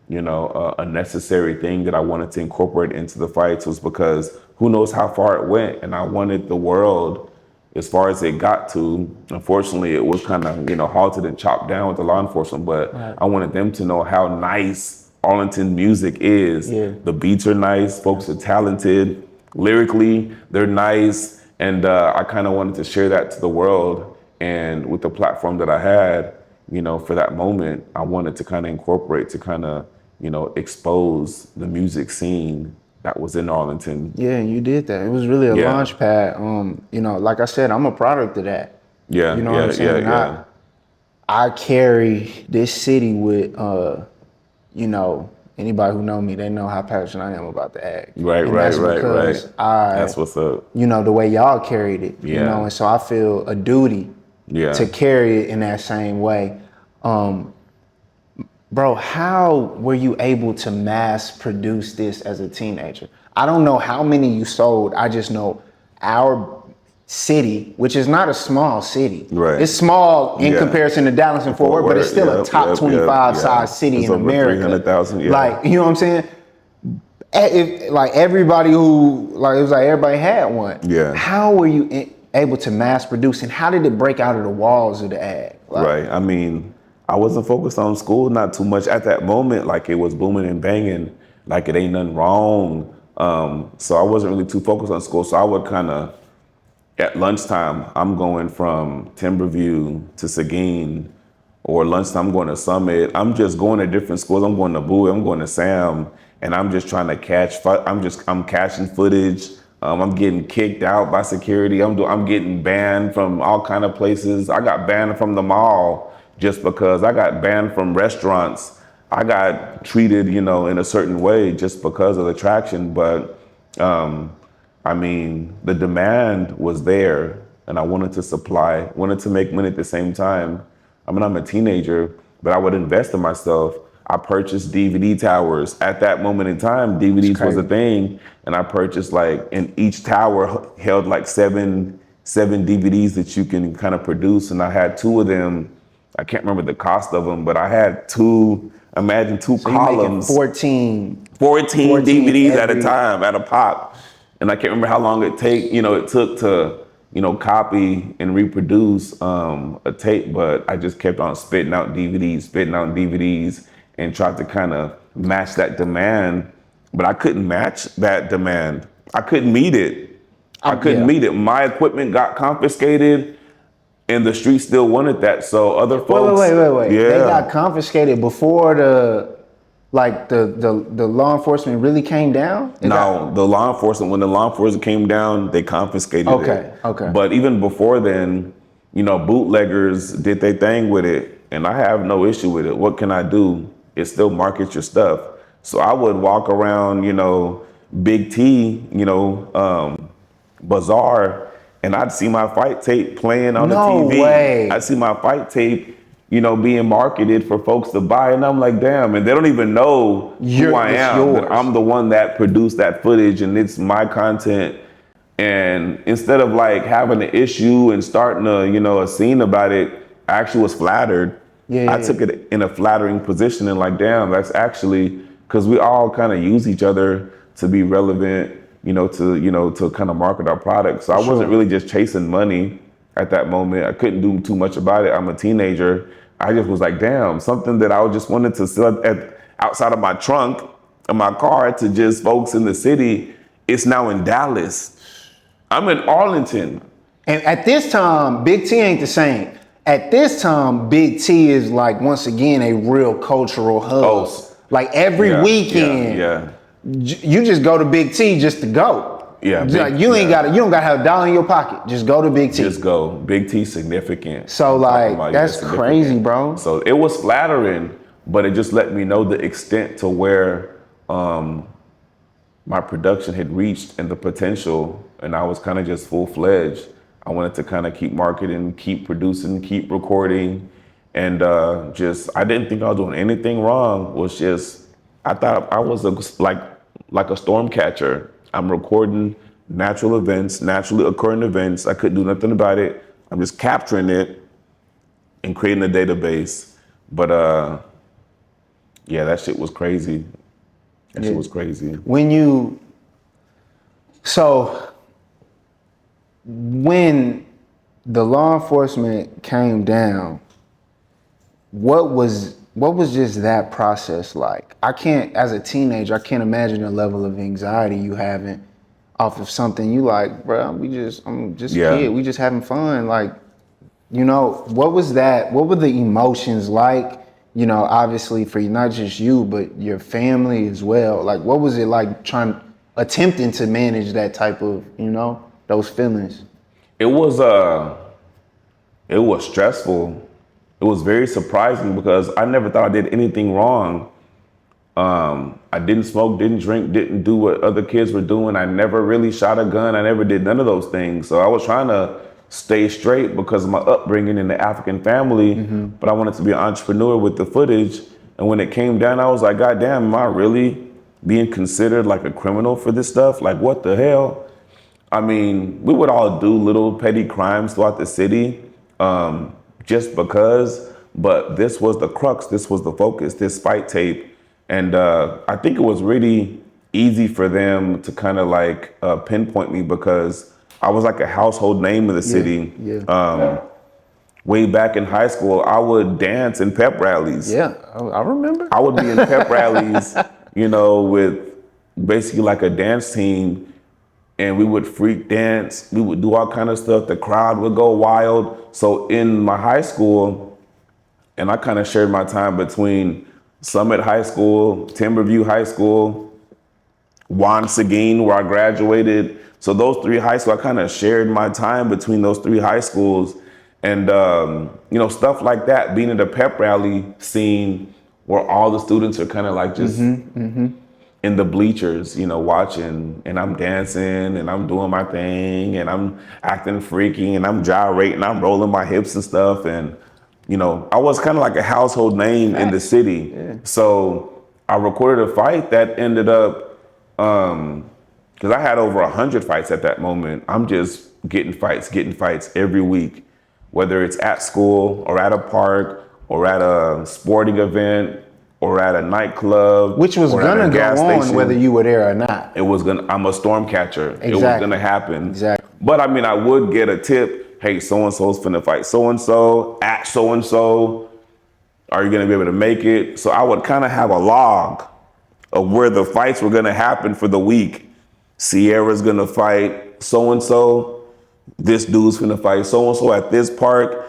a necessary thing that I wanted to incorporate into the fights, was because who knows how far it went, and I wanted the world, as far as it got to. Unfortunately, it was kind of, halted and chopped down with the law enforcement, but right. I wanted them to know how nice Arlington music is. Yeah. The beats are nice, folks are talented, lyrically, they're nice, and I kind of wanted to share that to the world. And with the platform that I had, for that moment, I wanted to kind of incorporate, to kind of, expose the music scene that was in Arlington. Yeah, and you did that. It was really a launch pad. Like I said, I'm a product of that. Yeah, you know what I'm saying? Yeah. I carry this city with, anybody who know me, they know how passionate I am about the Agg. Right. That's what's up. The way y'all carried it, Yeah. And so I feel a duty to carry it in that same way. Bro, how were you able to mass produce this as a teenager? I don't know how many you sold. I just know our city, which is not a small city. Right. It's small in comparison to Dallas and Fort Worth, but it's still a top 25 size city in America. 300,000, Like, you know what I'm saying? Everybody everybody had one. Yeah. How were you able to mass produce, and how did it break out of the walls of the Agg? Right. I mean, I wasn't focused on school not too much at that moment. Like, it was booming and banging. Like, it ain't nothing wrong. So I wasn't really too focused on school. So I would kind of, at lunchtime, I'm going from Timberview to Seguin, or lunchtime I'm going to Summit. I'm just going to different schools. I'm going to Bowie, I'm going to Sam, and I'm just trying to I'm catching footage. I'm getting kicked out by security. I'm getting banned from all kind of places. I got banned from the mall just because. I got banned from restaurants. I got treated, in a certain way just because of the traction. But I mean, the demand was there, and I wanted to supply, wanted to make money at the same time. I mean, I'm a teenager, but I would invest in myself. I purchased DVD towers. At that moment in time, DVDs was a thing, and I purchased and each tower held seven DVDs that you can kind of produce, and I had two of them. I can't remember the cost of them, but I had two. Imagine two columns. 14 DVDs at a time, at a pop. And I can't remember how long it took to, copy and reproduce a tape, but I just kept on spitting out DVDs and tried to kind of match that demand. But I couldn't match that demand. I couldn't meet it. Meet it. My equipment got confiscated. And the street still wanted that, so other folks. Wait. Yeah. They got confiscated before the law enforcement really came down? When the law enforcement came down, they confiscated it. Okay. But even before then, bootleggers did their thing with it, and I have no issue with it. What can I do? It's still market your stuff. So I would walk around, Big T, Bazaar, and I'd see my fight tape playing on the TV. No way. I'd see my fight tape, being marketed for folks to buy. And I'm like, damn, and they don't even know who I am. That I'm the one that produced that footage and it's my content. And instead of having an issue and starting a scene about it, I actually was flattered. I took it in a flattering position and damn, that's actually, because we all kind of use each other to be relevant, to kind of market our products. So I wasn't really just chasing money at that moment. I couldn't do too much about it. I'm a teenager. I just was like, damn, something that I just wanted to sell outside of my trunk of my car to just folks in the city. It's now in Dallas. I'm in Arlington. And at this time, Big T ain't the same. At this time, Big T is once again, a real cultural hub. Every weekend. Yeah. You just go to Big T just to go. Yeah. You don't gotta have $1 in your pocket. Just go to Big T. Just go. Big T significant. So that's crazy, bro. So it was flattering, but it just let me know the extent to where my production had reached and the potential, and I was kind of just full-fledged. I wanted to kind of keep marketing, keep producing, keep recording, and I didn't think I was doing anything wrong. It was just, I thought I was like a storm catcher. I'm recording natural events, naturally occurring events. I couldn't do nothing about it. I'm just capturing it and creating a database. But that shit was crazy. Shit was crazy. When the law enforcement came down, what was just that process like? As a teenager, I can't imagine the level of anxiety you having off of something you like, bro, I'm just a kid, we just having fun. What was that? What were the emotions like? Obviously for not just you, but your family as well. What was it like attempting to manage that type of, those feelings? It was stressful. It was very surprising because I never thought I did anything wrong. I didn't smoke, didn't drink, didn't do what other kids were doing. I never really shot a gun. I never did none of those things. So I was trying to stay straight because of my upbringing in the African family, but I wanted to be an entrepreneur with the footage. And when it came down, I was like, God damn, am I really being considered like a criminal for this stuff? What the hell? I mean, we would all do little petty crimes throughout the city just because, but this was the crux, this was the focus, this fight tape. And I think it was really easy for them to kind of pinpoint me because I was like a household name in the city. Way back in high school, I would dance in pep rallies. Yeah, I remember. I would be in pep rallies, with basically like a dance team, and we would freak dance. We would do all kind of stuff. The crowd would go wild. So in my high school, And I kind of shared my time between Summit High School, Timberview High School, Juan Seguin, where I graduated. So those three high schools, I kind of shared my time between those three high schools. And, stuff like that, being at a pep rally scene where all the students are kind of like just in the bleachers, watching, and I'm dancing and I'm doing my thing and I'm acting freaky and I'm gyrating, I'm rolling my hips and stuff. And, I was kind of like a household name in the city. Yeah. So I recorded a fight that ended up, because I had over 100 fights at that moment. I'm just getting fights every week, whether it's at school or at a park or at a sporting event or at a nightclub. Which was gonna go on station. whether you were there or not. I'm a storm catcher. Exactly. It was gonna happen. Exactly. But I would get a tip, hey, so-and-so's finna fight so-and-so, at so-and-so, are you gonna be able to make it? So I would kind of have a log of where the fights were gonna happen for the week. Sierra's gonna fight so-and-so, this dude's finna fight so-and-so at this park.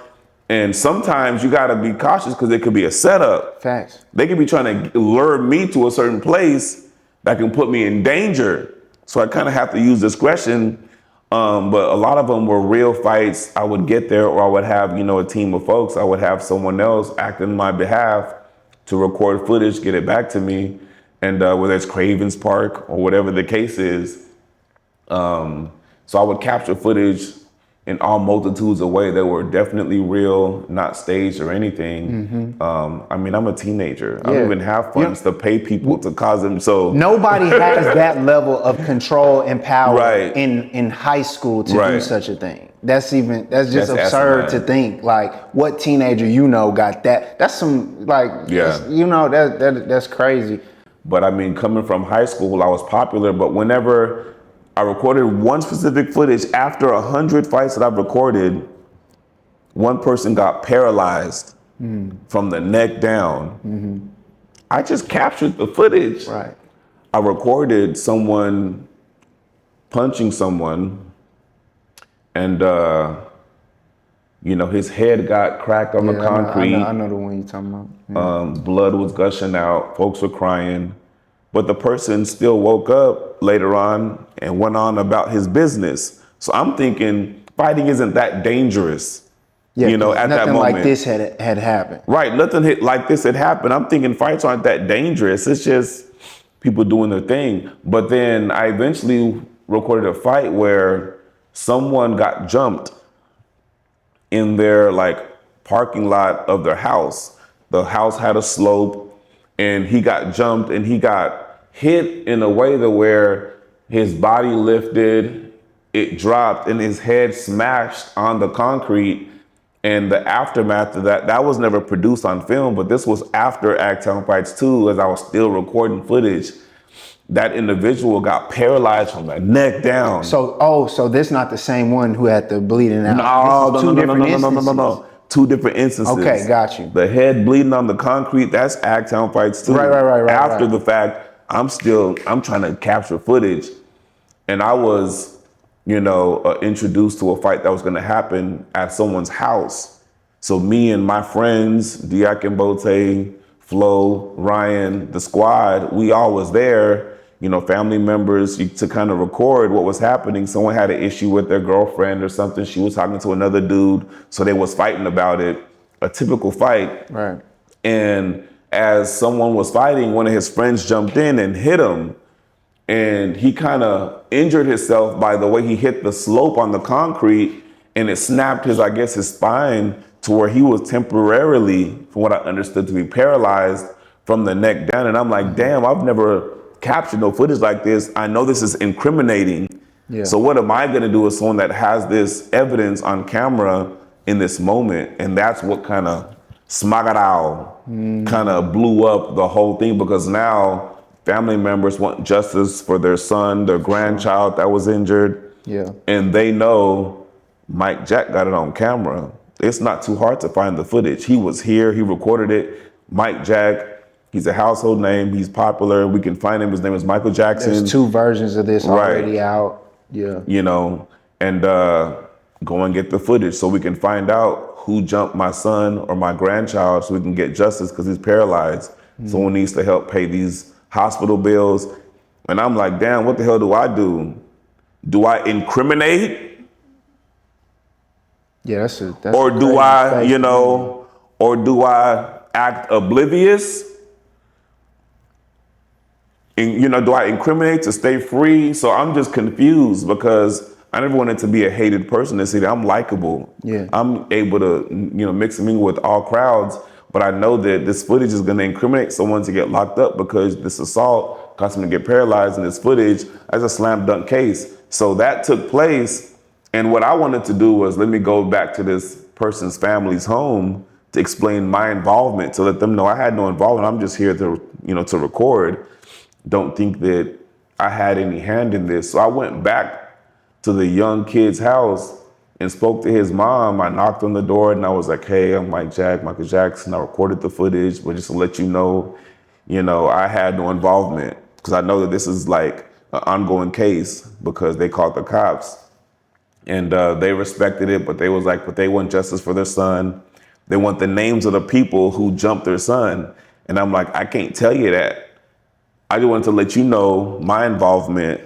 And sometimes you gotta be cautious because it could be a setup. Facts. They could be trying to lure me to a certain place that can put me in danger. So I kind of have to use discretion. But a lot of them were real fights. I would get there, or I would have, a team of folks. I would have someone else act on my behalf to record footage, get it back to me. And whether it's Cravens Park or whatever the case is. So I would capture footage in all multitudes of ways that were definitely real, not staged or anything. I'm a teenager. I don't even have funds to pay people to cause them. So nobody has that level of control and power Right. in high school to do Right. such a thing. That's just That's absurd asinine. to think. Like, what teenager got that? That's some Yeah. that's crazy. But coming from high school, I was popular, but whenever I recorded one specific footage after 100 fights that I've recorded, one person got paralyzed from the neck down. I just captured the footage. Right. I recorded someone punching someone and, his head got cracked on the concrete. I know the one you're talking about. Yeah. Blood was gushing out. Folks were crying. But the person still woke up later on and went on about his business. So I'm thinking fighting isn't that dangerous, Yeah, at that moment. nothing like this had happened. Right, nothing like this had happened. I'm thinking fights aren't that dangerous. It's just people doing their thing. But then I eventually recorded a fight where someone got jumped in their parking lot of their house. The house had a slope. And he got jumped and he got hit in a way that where his body lifted, it dropped, and his head smashed on the concrete. And the aftermath of that was never produced on film, but this was after Agg Town Fights 2, as I was still recording footage. That individual got paralyzed from the neck down. So this not the same one who had the bleeding out. No. Two different instances. Okay, got you. The head bleeding on the concrete, that's Agg Town Fights 2. Right. After the fact, I'm trying to capture footage. And I was, introduced to a fight that was gonna happen at someone's house. So me and my friends, Diak Bote, Flo, Ryan, the squad, we all was there, family members to kind of record what was happening. Someone had an issue with their girlfriend or something. She was talking to another dude, so they was fighting about it. A typical fight. Right. And as someone was fighting, one of his friends jumped in and hit him. And he kind of injured himself by the way he hit the slope on the concrete, and it snapped his spine to where he was temporarily, from what I understood, to be paralyzed from the neck down. And I'm like, damn, I've never captured no footage like this. I know this is incriminating. Yeah. So what am I gonna do as someone that has this evidence on camera in this moment? And that's what kind of smagarao kind of blew up the whole thing, because now family members want justice for their son, their grandchild that was injured. Yeah. And they know Mike Jack got it on camera. It's not too hard to find the footage. He was here, he recorded it. Mike Jack, he's a household name, he's popular. We can find him, his name is Michael Jackson. There's 2 versions of this already out. Yeah. And go and get the footage so we can find out who jumped my son or my grandchild so we can get justice because he's paralyzed. Someone needs to help pay these hospital bills. And I'm like, damn, what the hell do I do? Do I incriminate? Yeah, that's Or a do crazy I, space you to be know, or do I act oblivious? And, you know, do I incriminate to stay free? So I'm just confused because I never wanted to be a hated person to see that I'm likable. Yeah. I'm able to, you know, mix and mingle with all crowds, but I know that this footage is going to incriminate someone to get locked up because this assault caused them to get paralyzed, and this footage as a slam dunk case. So that took place. And what I wanted to do was let me go back to this person's family's home to explain my involvement, to let them know I had no involvement. I'm just here to, you know, to record. Don't think that I had any hand in this. So I went back to the young kid's house and spoke to his mom. I knocked on the door and I was like, hey, I'm Michael Jackson. I recorded the footage, but just to let you know, I had no involvement because I know that this is like an ongoing case because they called the cops and they respected it, but they was like, but they want justice for their son. They want the names of the people who jumped their son. And I'm like, I can't tell you that. I just wanted to let you know my involvement,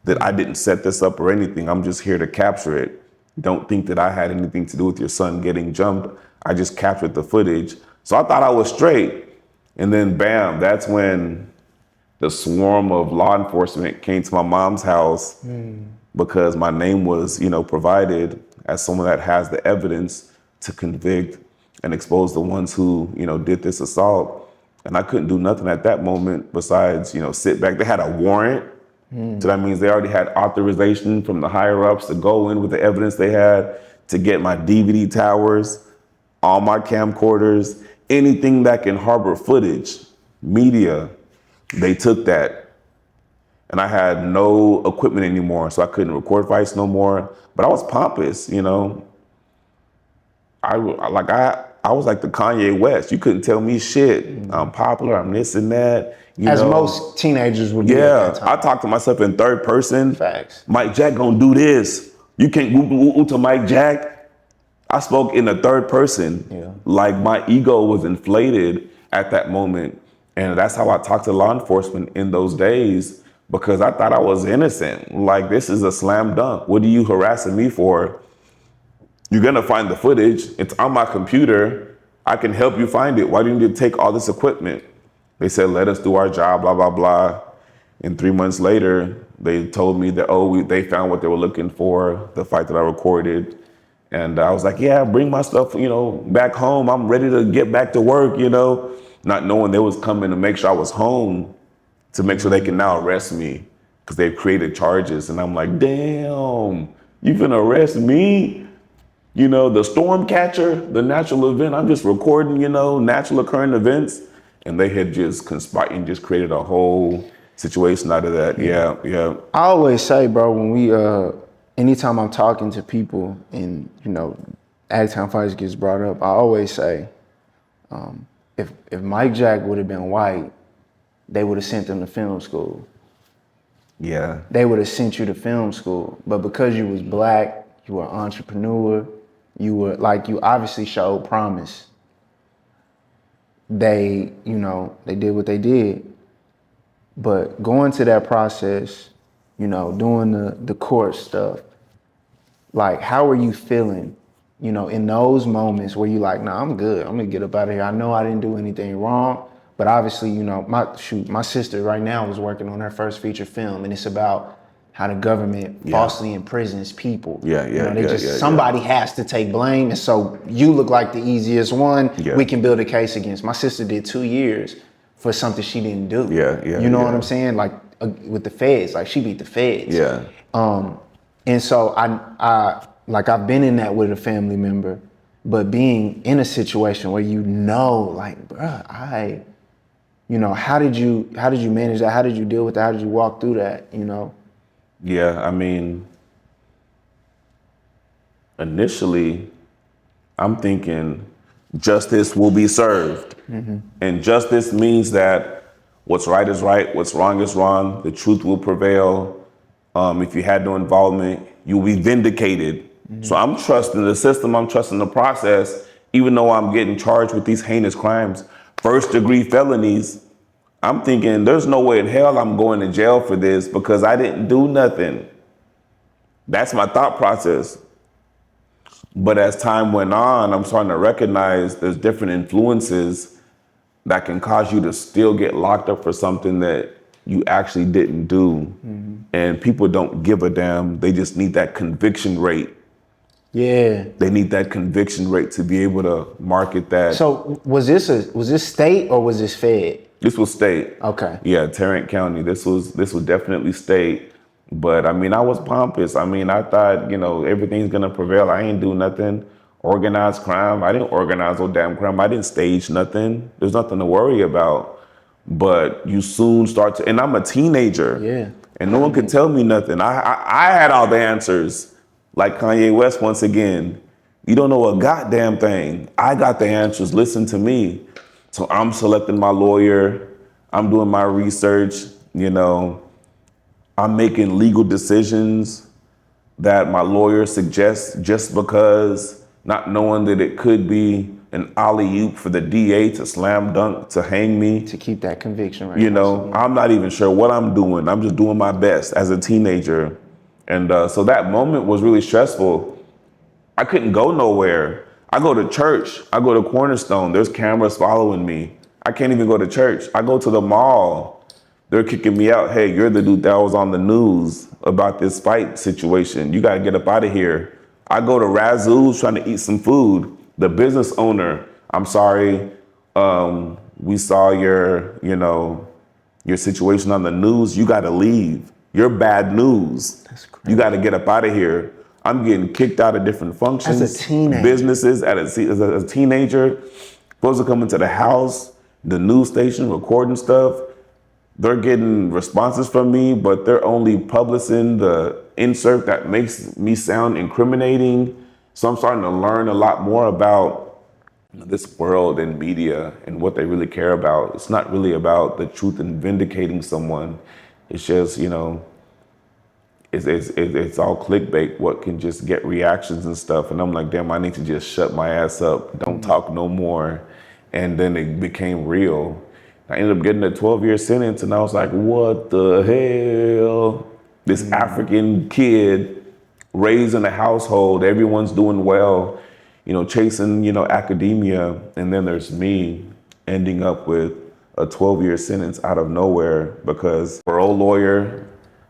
that I didn't set this up or anything. I'm just here to capture it. Don't think that I had anything to do with your son getting jumped. I just captured the footage. So I thought I was straight. And then bam, that's when the swarm of law enforcement came to my mom's house because my name was, provided as someone that has the evidence to convict and expose the ones who, did this assault. And I couldn't do nothing at that moment besides, sit back. They had a warrant. So that means they already had authorization from the higher ups to go in with the evidence they had to get my DVD towers, all my camcorders, anything that can harbor footage, media. They took that. And I had no equipment anymore, so I couldn't record fights no more. But I was pompous, I was like the Kanye West. You couldn't tell me shit. I'm popular, I'm this and that. As most teenagers would do at Yeah, that time. I talk to myself in third person. Facts. Mike Jack gonna do this. You can't woo to Mike Jack. I spoke in the third person. Yeah. Like my ego was inflated at that moment. And that's how I talked to law enforcement in those days because I thought I was innocent. Like, this is a slam dunk. What are you harassing me for? You're gonna find the footage. It's on my computer. I can help you find it. Why do you need to take all this equipment? They said, let us do our job, blah, blah, blah. And 3 months later, they told me that, they found what they were looking for, the fight that I recorded. And I was like, yeah, bring my stuff, back home. I'm ready to get back to work, not knowing they was coming to make sure I was home to make sure they can now arrest me because they've created charges. And I'm like, damn, you finna arrest me? The storm catcher, the natural event, I'm just recording, natural occurring events. And they had just conspired and just created a whole situation out of that. Yeah. I always say, bro, when we, anytime I'm talking to people and, Agg Town Fights gets brought up, I always say, if Mike Jack would have been white, they would have sent him to film school. Yeah. They would have sent you to film school. But because you was black, you were an entrepreneur, you obviously showed promise. They did what they did. But going to that process, doing the court stuff, like, how are you feeling, in those moments where you like, nah, I'm good. I'm gonna get up out of here. I know I didn't do anything wrong, but obviously, my sister right now is working on her first feature film, and it's about how the government falsely imprisons people. Somebody has to take blame, and so you look like the easiest one. Yeah. We can build a case against. My sister did 2 years for something she didn't do. You know what I'm saying? Like with the feds, like she beat the feds. Yeah. And so I've been in that with a family member, but being in a situation where like, bruh, how did you manage that? How did you deal with that? How did you walk through that? Yeah, I mean, initially, I'm thinking justice will be served. And justice means that what's right is right, what's wrong is wrong, the truth will prevail. If you had no involvement, you'll be vindicated. So I'm trusting the system, I'm trusting the process, even though I'm getting charged with these heinous crimes, 1st-degree felonies. I'm thinking there's no way in hell I'm going to jail for this because I didn't do nothing. That's my thought process. But as time went on, I'm starting to recognize there's different influences that can cause you to still get locked up for something that you actually didn't do. And people don't give a damn. They just need that conviction rate. Yeah. They need that conviction rate to be able to market that. So was this state or was this Fed? This was state. Okay. Yeah, Tarrant County. This was definitely state. But I mean, I was pompous. I mean, I thought, everything's gonna prevail. I ain't do nothing. Organized crime. I didn't organize no damn crime. I didn't stage nothing. There's nothing to worry about. But you soon start to, and I'm a teenager. Yeah. And no one could tell me nothing. I had all the answers. Like Kanye West, once again, you don't know a goddamn thing. I got the answers. Listen to me. So I'm selecting my lawyer. I'm doing my research. I'm making legal decisions that my lawyer suggests just because, not knowing that it could be an alley-oop for the DA to slam dunk, to hang me. To keep that conviction rate. I'm not even sure what I'm doing. I'm just doing my best as a teenager. And so that moment was really stressful. I couldn't go nowhere. I go to church. I go to Cornerstone. There's cameras following me. I can't even go to church. I go to the mall. They're kicking me out. Hey, you're the dude that was on the news about this fight situation. You got to get up out of here. I go to Razoo's trying to eat some food. The business owner, I'm sorry, we saw your situation on the news. You got to leave. You're bad news. That's crazy. You got to get up out of here. I'm getting kicked out of different functions. As a teenager. Businesses, as a teenager, supposed to come into the house, the news station, recording stuff. They're getting responses from me, but they're only publishing the insert that makes me sound incriminating. So I'm starting to learn a lot more about this world and media and what they really care about. It's not really about the truth and vindicating someone. It's just, it's all clickbait, what can just get reactions and stuff. And I'm like, damn, I need to just shut my ass up. Don't talk no more. And then it became real. I ended up getting a 12-year sentence, and I was like, what the hell? This African kid raised in a household, everyone's doing well, chasing, academia. And then there's me ending up with a 12-year sentence out of nowhere because parole lawyer,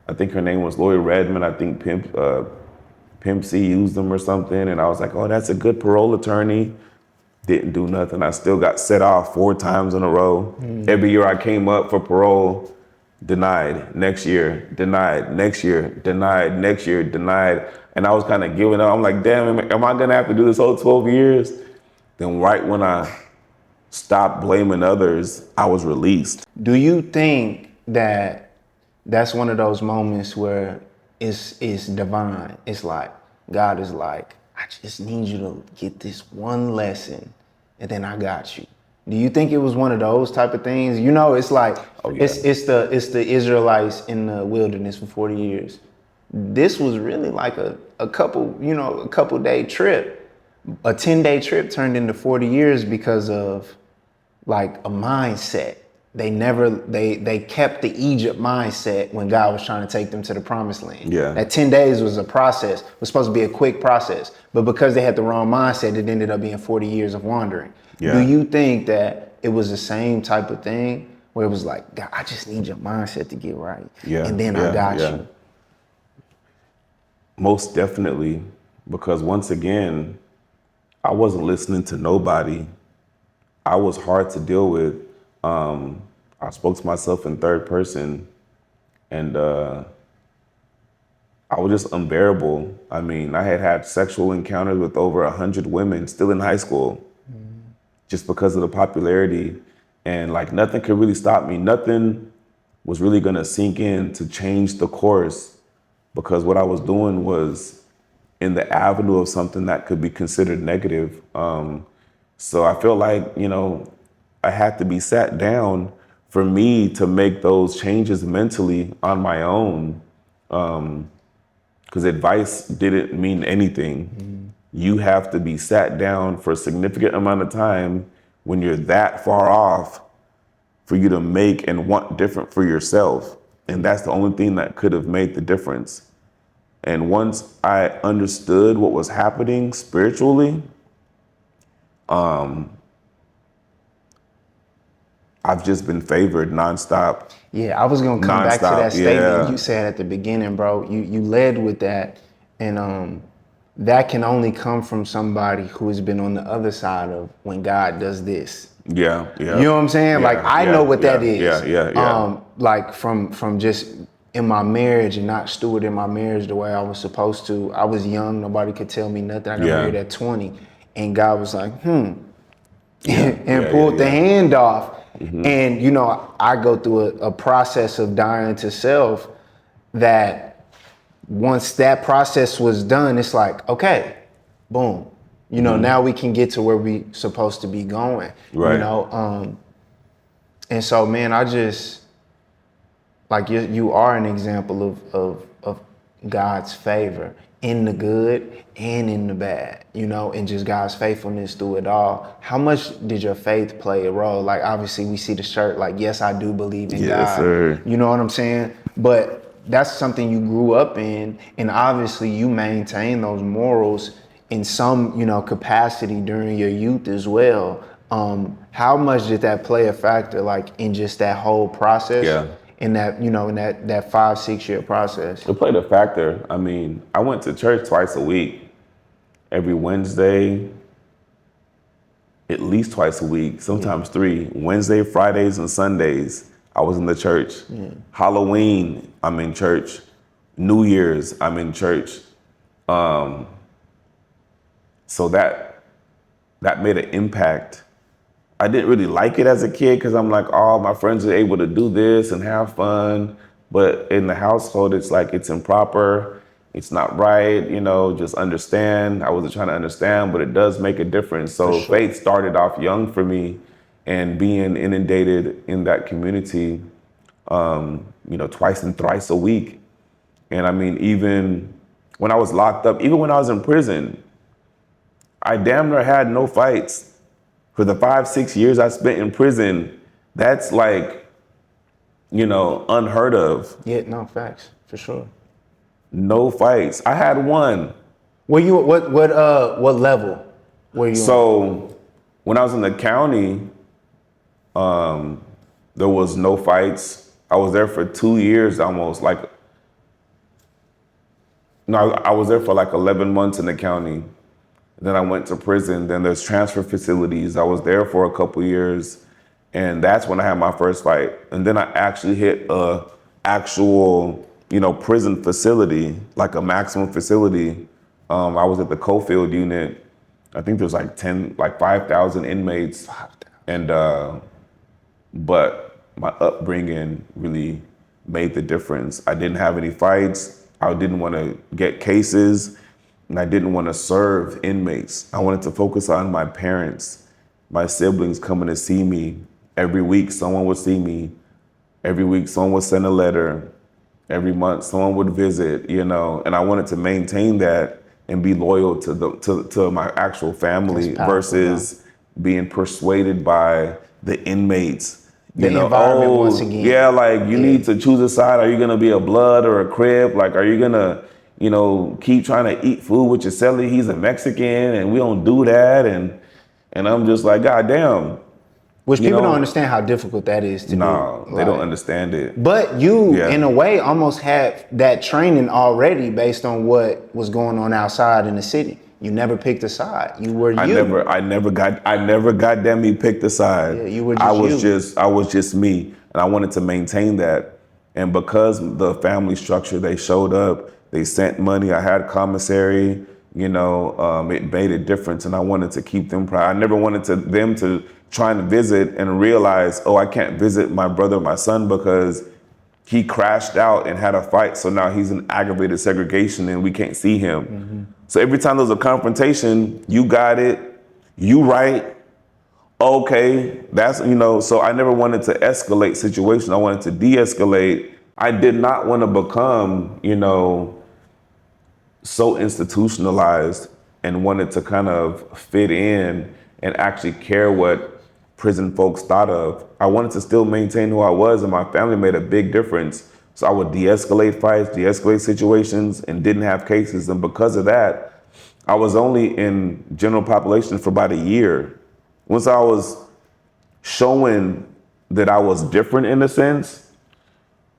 I think her name was Lawyer Redmond, I think Pimp C used them or something. And I was like, oh, that's a good parole attorney. Didn't do nothing. I still got set off 4 times in a row. Every year I came up for parole, denied. Next year, denied. Next year, denied. Next year, denied. And I was kind of giving up. I'm like, damn, am I gonna have to do this whole 12 years? Then right when I stopped blaming others, I was released. Do you think that that's one of those moments where it's divine? It's like, God is like, I just need you to get this one lesson and then I got you. Do you think it was one of those type of things? It's like, it's the Israelites in the wilderness for 40 years. This was really like a couple day trip. A 10-day trip turned into 40 years because of like a mindset. They kept the Egypt mindset when God was trying to take them to the promised land. Yeah. That 10 days was a process. It was supposed to be a quick process. But because they had the wrong mindset, it ended up being 40 years of wandering. Yeah. Do you think that it was the same type of thing where it was like, God, I just need your mindset to get right. Yeah. And then I got you. Most definitely. Because once again, I wasn't listening to nobody. I was hard to deal with. I spoke to myself in third person and I was just unbearable. I mean, I had sexual encounters with over 100 women still in high school just because of the popularity, and like nothing could really stop me. Nothing was really gonna sink in to change the course because what I was doing was in the avenue of something that could be considered negative. So I feel like, I had to be sat down for me to make those changes mentally on my own. because advice didn't mean anything. You have to be sat down for a significant amount of time when you're that far off for you to make and want different for yourself. And that's the only thing that could have made the difference. And once I understood what was happening spiritually, I've just been favored nonstop. Yeah, I was gonna come back to that statement yeah. you said at the beginning, bro. You led with that, and that can only come from somebody who has been on the other side of when God does this. Yeah. You know what I'm saying? Yeah, like I know what that is. Yeah. Like from just in my marriage and not stewarding my marriage the way I was supposed to. I was young, nobody could tell me nothing. I got married at 20, and God was like, and pulled the hand off. And you know, I go through a process of dying to self that once that process was done, it's like, okay, boom. You know, now we can get to where we supposed to be going. Right. You know, and so man, I just like you are an example of God's favor in the good and in the bad, you know, and just God's faithfulness through it all. How much did your faith play a role? Like, obviously we see the shirt, like, yes, I do believe in God. Sir. You know what I'm saying? But that's something you grew up in, and obviously you maintain those morals in some, you know, capacity during your youth as well. How much did that play a factor, like, in just that whole process? Yeah. In that, you know, in that 5-6 year process? It played a factor. I mean, I went to church twice a week, every Wednesday, at least twice a week, sometimes 3. Wednesday, Fridays, and Sundays, I was in the church. Halloween, I'm in church. New Year's, I'm in church. So that made an impact. I didn't really like it as a kid because I'm like, oh, my friends are able to do this and have fun. But in the household, it's like, it's improper. It's not right. You know, just understand. I wasn't trying to understand, but it does make a difference. So faith started off young for me, and being inundated in that community, you know, twice and thrice a week. And I mean, even when I was locked up, even when I was in prison, I damn near had no fights. For the 5-6 years I spent in prison, that's like, you know, unheard of. Yeah, no, facts, for sure. No fights. I had one. Were you what level were you So when I was in the county, there was no fights. I was there for 2 years almost. I was there for like 11 months in the county. Then I went to prison. Then there's transfer facilities. I was there for a couple years, and that's when I had my first fight. And then I actually hit a actual, you know, prison facility, like a maximum facility. I was at the Cofield unit. I think there's like 5,000 inmates. And but my upbringing really made the difference. I didn't have any fights. I didn't want to get cases. And I didn't want to serve inmates. I wanted to focus on my parents, my siblings coming to see me. Every week, someone would see me. Every week, someone would send a letter. Every month, someone would visit, you know. And I wanted to maintain that and be loyal to my actual family versus being persuaded by the inmates. The environment once again. Yeah, like you need to choose a side. Are you gonna be a blood or a crib? Like, are you gonna, you know, keep trying to eat food with your celly? He's a Mexican and we don't do that. And I'm just like, God damn. Which people don't understand how difficult that is to do. No, they don't understand it. But you, in a way, almost had that training already based on what was going on outside in the city. You never picked a side. You were you. I never goddamn me picked a side. Yeah, you were just I was just me. And I wanted to maintain that. And because the family structure, they showed up, they sent money, I had commissary, you know, it made a difference, and I wanted to keep them proud. I never wanted them to try and visit and realize, oh, I can't visit my brother, my son, because he crashed out and had a fight, so now he's in aggravated segregation and we can't see him. Mm-hmm. So every time there's a confrontation, you got it, you right, okay, that's, you know, so I never wanted to escalate situations. I wanted to de-escalate. I did not want to become, you know, so institutionalized and wanted to kind of fit in and actually care what prison folks thought of. I wanted to still maintain who I was, and my family made a big difference. So I would de-escalate fights, de-escalate situations, and didn't have cases. And because of that, I was only in general population for about a year. Once I was showing that I was different in a sense,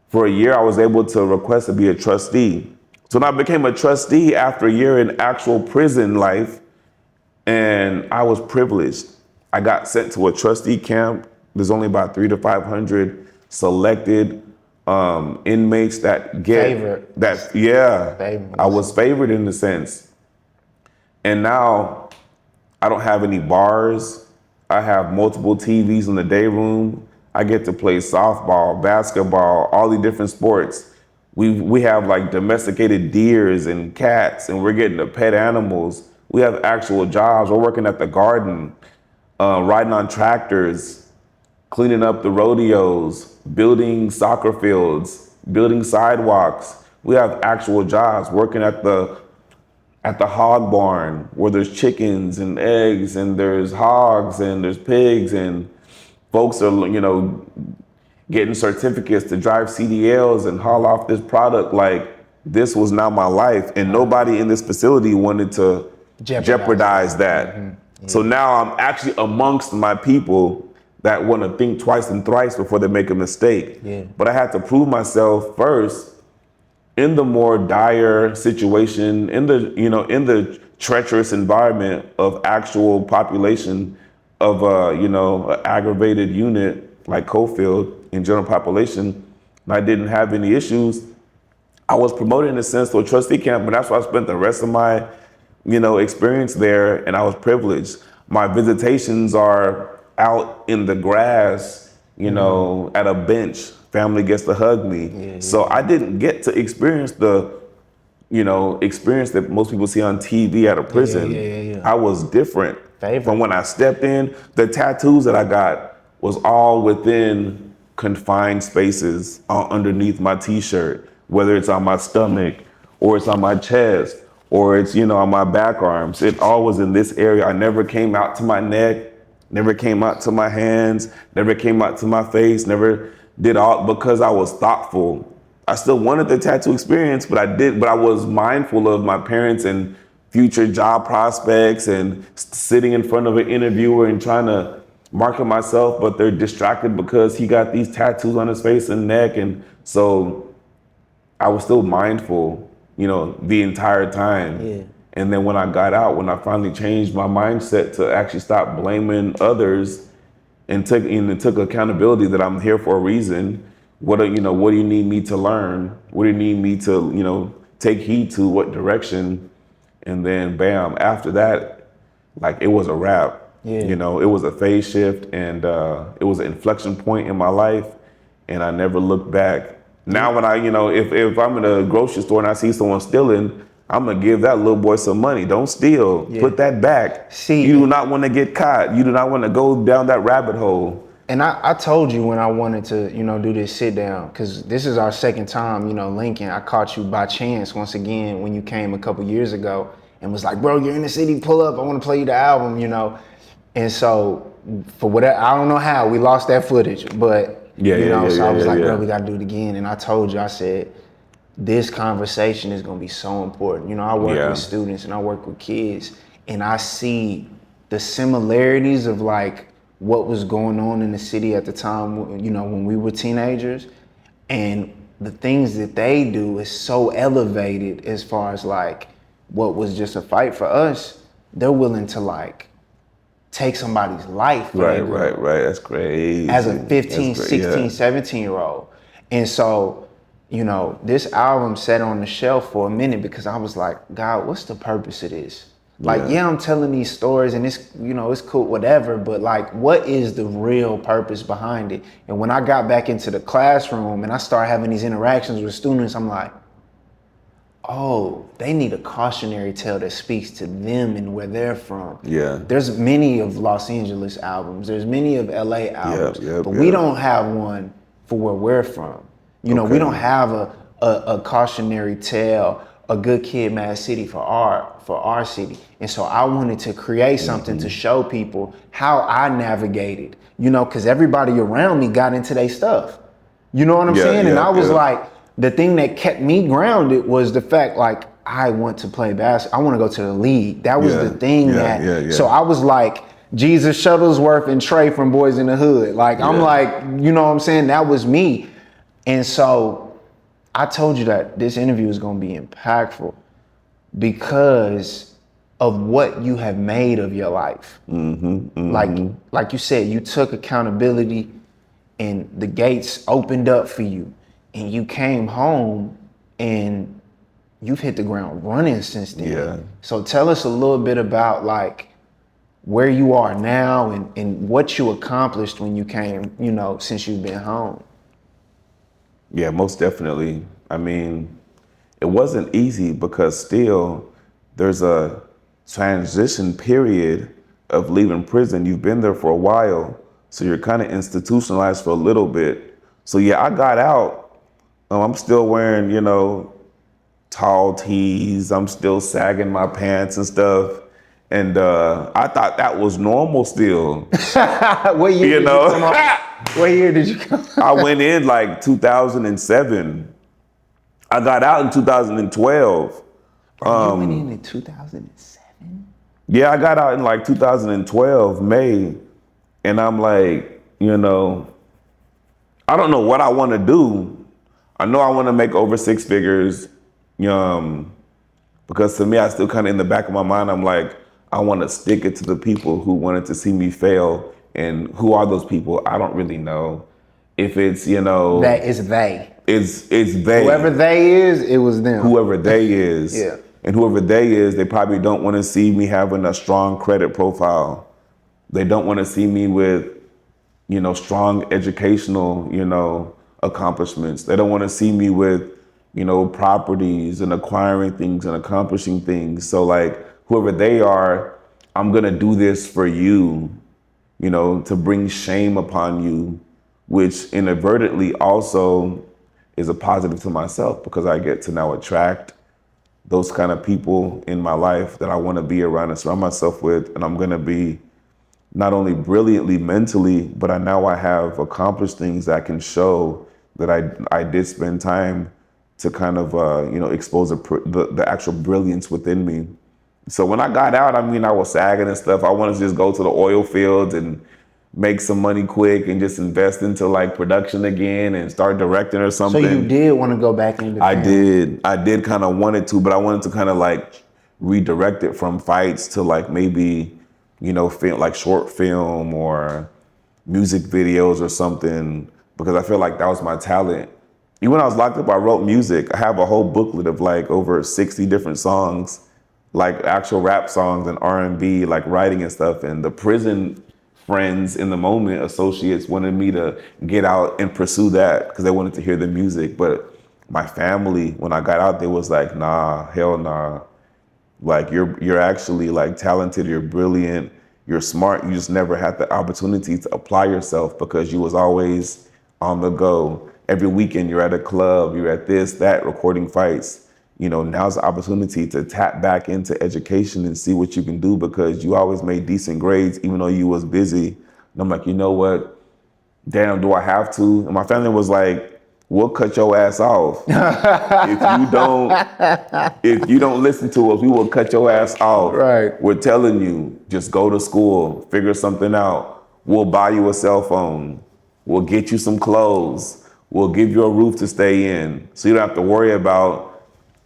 for a year I was able to request to be a trustee. So when I became a trustee after a year in actual prison life, and I was privileged. I got sent to a trustee camp. There's only about 300 to 500 selected inmates that get Favorite. that. Yeah, Favorite. I was favored in a sense. And now I don't have any bars. I have multiple TVs in the day room. I get to play softball, basketball, all the different sports. We have like domesticated deers and cats, and we're getting to pet animals. We have actual jobs. We're working at the garden, riding on tractors, cleaning up the rodeos, building soccer fields, building sidewalks. We have actual jobs, working at the hog barn where there's chickens and eggs and there's hogs and there's pigs, and folks are, getting certificates to drive CDLs and haul off this product. Like, this was now my life, and nobody in this facility wanted to jeopardize that. Mm-hmm. Yeah. So now I'm actually amongst my people that want to think twice and thrice before they make a mistake. Yeah. But I had to prove myself first in the more dire situation, in the treacherous environment of actual population of an aggravated unit like Cofield in general population. And I didn't have any issues. I was promoted in a sense to a trustee camp, but that's where I spent the rest of my experience there, and I was privileged. My visitations are out in the grass, at a bench. Family gets to hug me. Yeah. So I didn't get to experience the experience that most people see on TV at a prison. Yeah. I was different. From when I stepped in. The tattoos that I got was all within confined spaces underneath my t-shirt, whether it's on my stomach or it's on my chest or it's, on my back arms. It all was in this area. I never came out to my neck, never came out to my hands, never came out to my face, never did all, because I was thoughtful. I still wanted the tattoo experience, but I was mindful of my parents and future job prospects and sitting in front of an interviewer and trying to market myself, but they're distracted because he got these tattoos on his face and neck. And so I was still mindful, the entire time. Yeah. And then when I got out, when I finally changed my mindset to actually stop blaming others and took accountability that I'm here for a reason. What do you need me to learn? What do you need me to, take heed to? What direction? And then bam, after that, like, it was a wrap. Yeah. It was a phase shift, and it was an inflection point in my life, and I never looked back. Now when I, if I'm in a grocery store and I see someone stealing, I'm gonna give that little boy some money. Don't steal. Yeah. Put that back. See, you do not want to get caught. You do not want to go down that rabbit hole. And I told you when I wanted to, do this sit down, because this is our second time, Lincoln. I caught you by chance once again when you came a couple years ago and was like, bro, you're in the city, pull up. I want to play you the album, And so for whatever, I don't know how, we lost that footage, but so I was like, bro, we got to do it again. And I told you, I said, this conversation is going to be so important. I work with students and I work with kids, and I see the similarities of like what was going on in the city at the time, when we were teenagers, and the things that they do is so elevated as far as like what was just a fight for us. They're willing to like take somebody's life. Right. That's crazy. As a 15, 16, 17-year-old. And so, this album sat on the shelf for a minute because I was like, God, what's the purpose of this? Like, I'm telling these stories and it's, it's cool, whatever, but like, what is the real purpose behind it? And when I got back into the classroom and I started having these interactions with students, I'm like, oh, they need a cautionary tale that speaks to them and where they're from. Yeah. There's many of Los Angeles albums. There's many of LA albums, but we don't have one for where we're from. We don't have a cautionary tale a good kid, mad city for our city. And so I wanted to create something to show people how I navigated, you know, because everybody around me got into their stuff. You know what I'm saying? And I was like, the thing that kept me grounded was the fact, like, I want to play basketball. I want to go to the league. That was the thing So I was like Jesus Shuttlesworth and Trey from Boys in the Hood. Like, I'm like, you know what I'm saying? That was me. And so I told you that this interview is going to be impactful because of what you have made of your life. Like you said, you took accountability and the gates opened up for you and you came home and you've hit the ground running since then. Yeah. So tell us a little bit about like where you are now and what you accomplished when you came, you know, since you've been home. Yeah, most definitely. I mean, it wasn't easy because still there's a transition period of leaving prison. You've been there for a while, so you're kind of institutionalized for a little bit. So yeah, I got out. I'm still wearing, you know, tall tees. I'm still sagging my pants and stuff. And I thought that was normal still. What year did you come out? What year did you come out? I went in like 2007. I got out in 2012. You went in 2007? Yeah, I got out in like 2012, May. And I'm like, you know, I don't know what I want to do. I know I want to make over six figures. Because to me, I still kind of in the back of my mind, I'm like, I want to stick it to the people who wanted to see me fail. And who are those people? I don't really know. If it's, you know, that is they. It's they. Whoever they is, it was them. Whoever they is. Yeah. And whoever they is, they probably don't want to see me having a strong credit profile. They don't want to see me with, you know, strong educational, you know, accomplishments. They don't want to see me with, you know, properties and acquiring things and accomplishing things. So like whoever they are, I'm going to do this for you, you know, to bring shame upon you, which inadvertently also is a positive to myself because I get to now attract those kind of people in my life that I want to be around and surround myself with. And I'm going to be not only brilliantly mentally, but I have accomplished things that can show that I did spend time to kind of, you know, expose the actual brilliance within me. So when I got out, I mean, I was sagging and stuff. I wanted to just go to the oil fields and make some money quick and just invest into like production again and start directing or something. So you did want to go back into film? I did kind of wanted to, but I wanted to kind of like redirect it from fights to like maybe, you know, film, like short film or music videos or something, because I feel like that was my talent. Even when I was locked up, I wrote music. I have a whole booklet of like over 60 different songs, like actual rap songs and R&B, like writing and stuff. And the prison friends in the moment, associates, wanted me to get out and pursue that because they wanted to hear the music. But my family, when I got out, they was like, nah, hell nah. Like you're actually like talented, you're brilliant, you're smart. You just never had the opportunity to apply yourself because you was always on the go. Every weekend you're at a club, you're at this, that, recording fights. You know, now's the opportunity to tap back into education and see what you can do because you always made decent grades even though you was busy. And I'm like, you know what? Damn, do I have to? And my family was like, we'll cut your ass off. If you don't listen to us, we will cut your ass off. Right. We're telling you, just go to school, figure something out. We'll buy you a cell phone. We'll get you some clothes. We'll give you a roof to stay in. So you don't have to worry about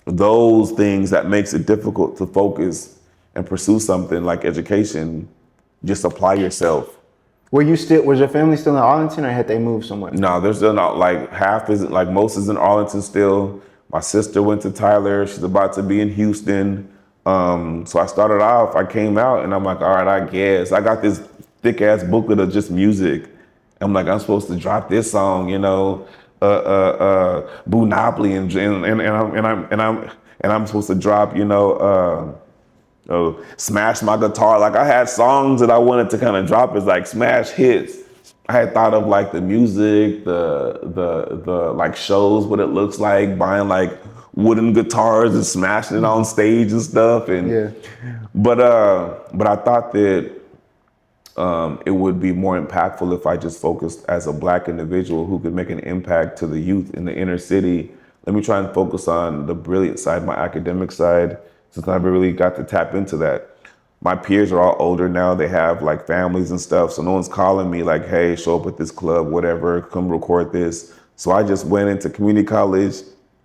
those things that makes it difficult to focus and pursue something like education. Just apply yourself. Was your family still in Arlington or had they moved somewhere? No, they're still not, like half isn't, like most is in Arlington still. My sister went to Tyler. She's about to be in Houston. So I started off, I came out and I'm like, all right, I guess. I got this thick ass booklet of just music. I'm like, I'm supposed to drop this song, you know, Boonoply, and I'm supposed to drop, you know, Smash My Guitar. Like I had songs that I wanted to kind of drop as like smash hits, I had thought of like the music, the like shows, what it looks like, buying like wooden guitars and smashing it on stage and stuff. And Yeah. but I thought that it would be more impactful if I just focused as a Black individual who could make an impact to the youth in the inner city. Let me try and focus on the brilliant side, my academic side, since I never really got to tap into that. My peers are all older now. They have like families and stuff. So no one's calling me like, hey, show up at this club, whatever, come record this. So I just went into community college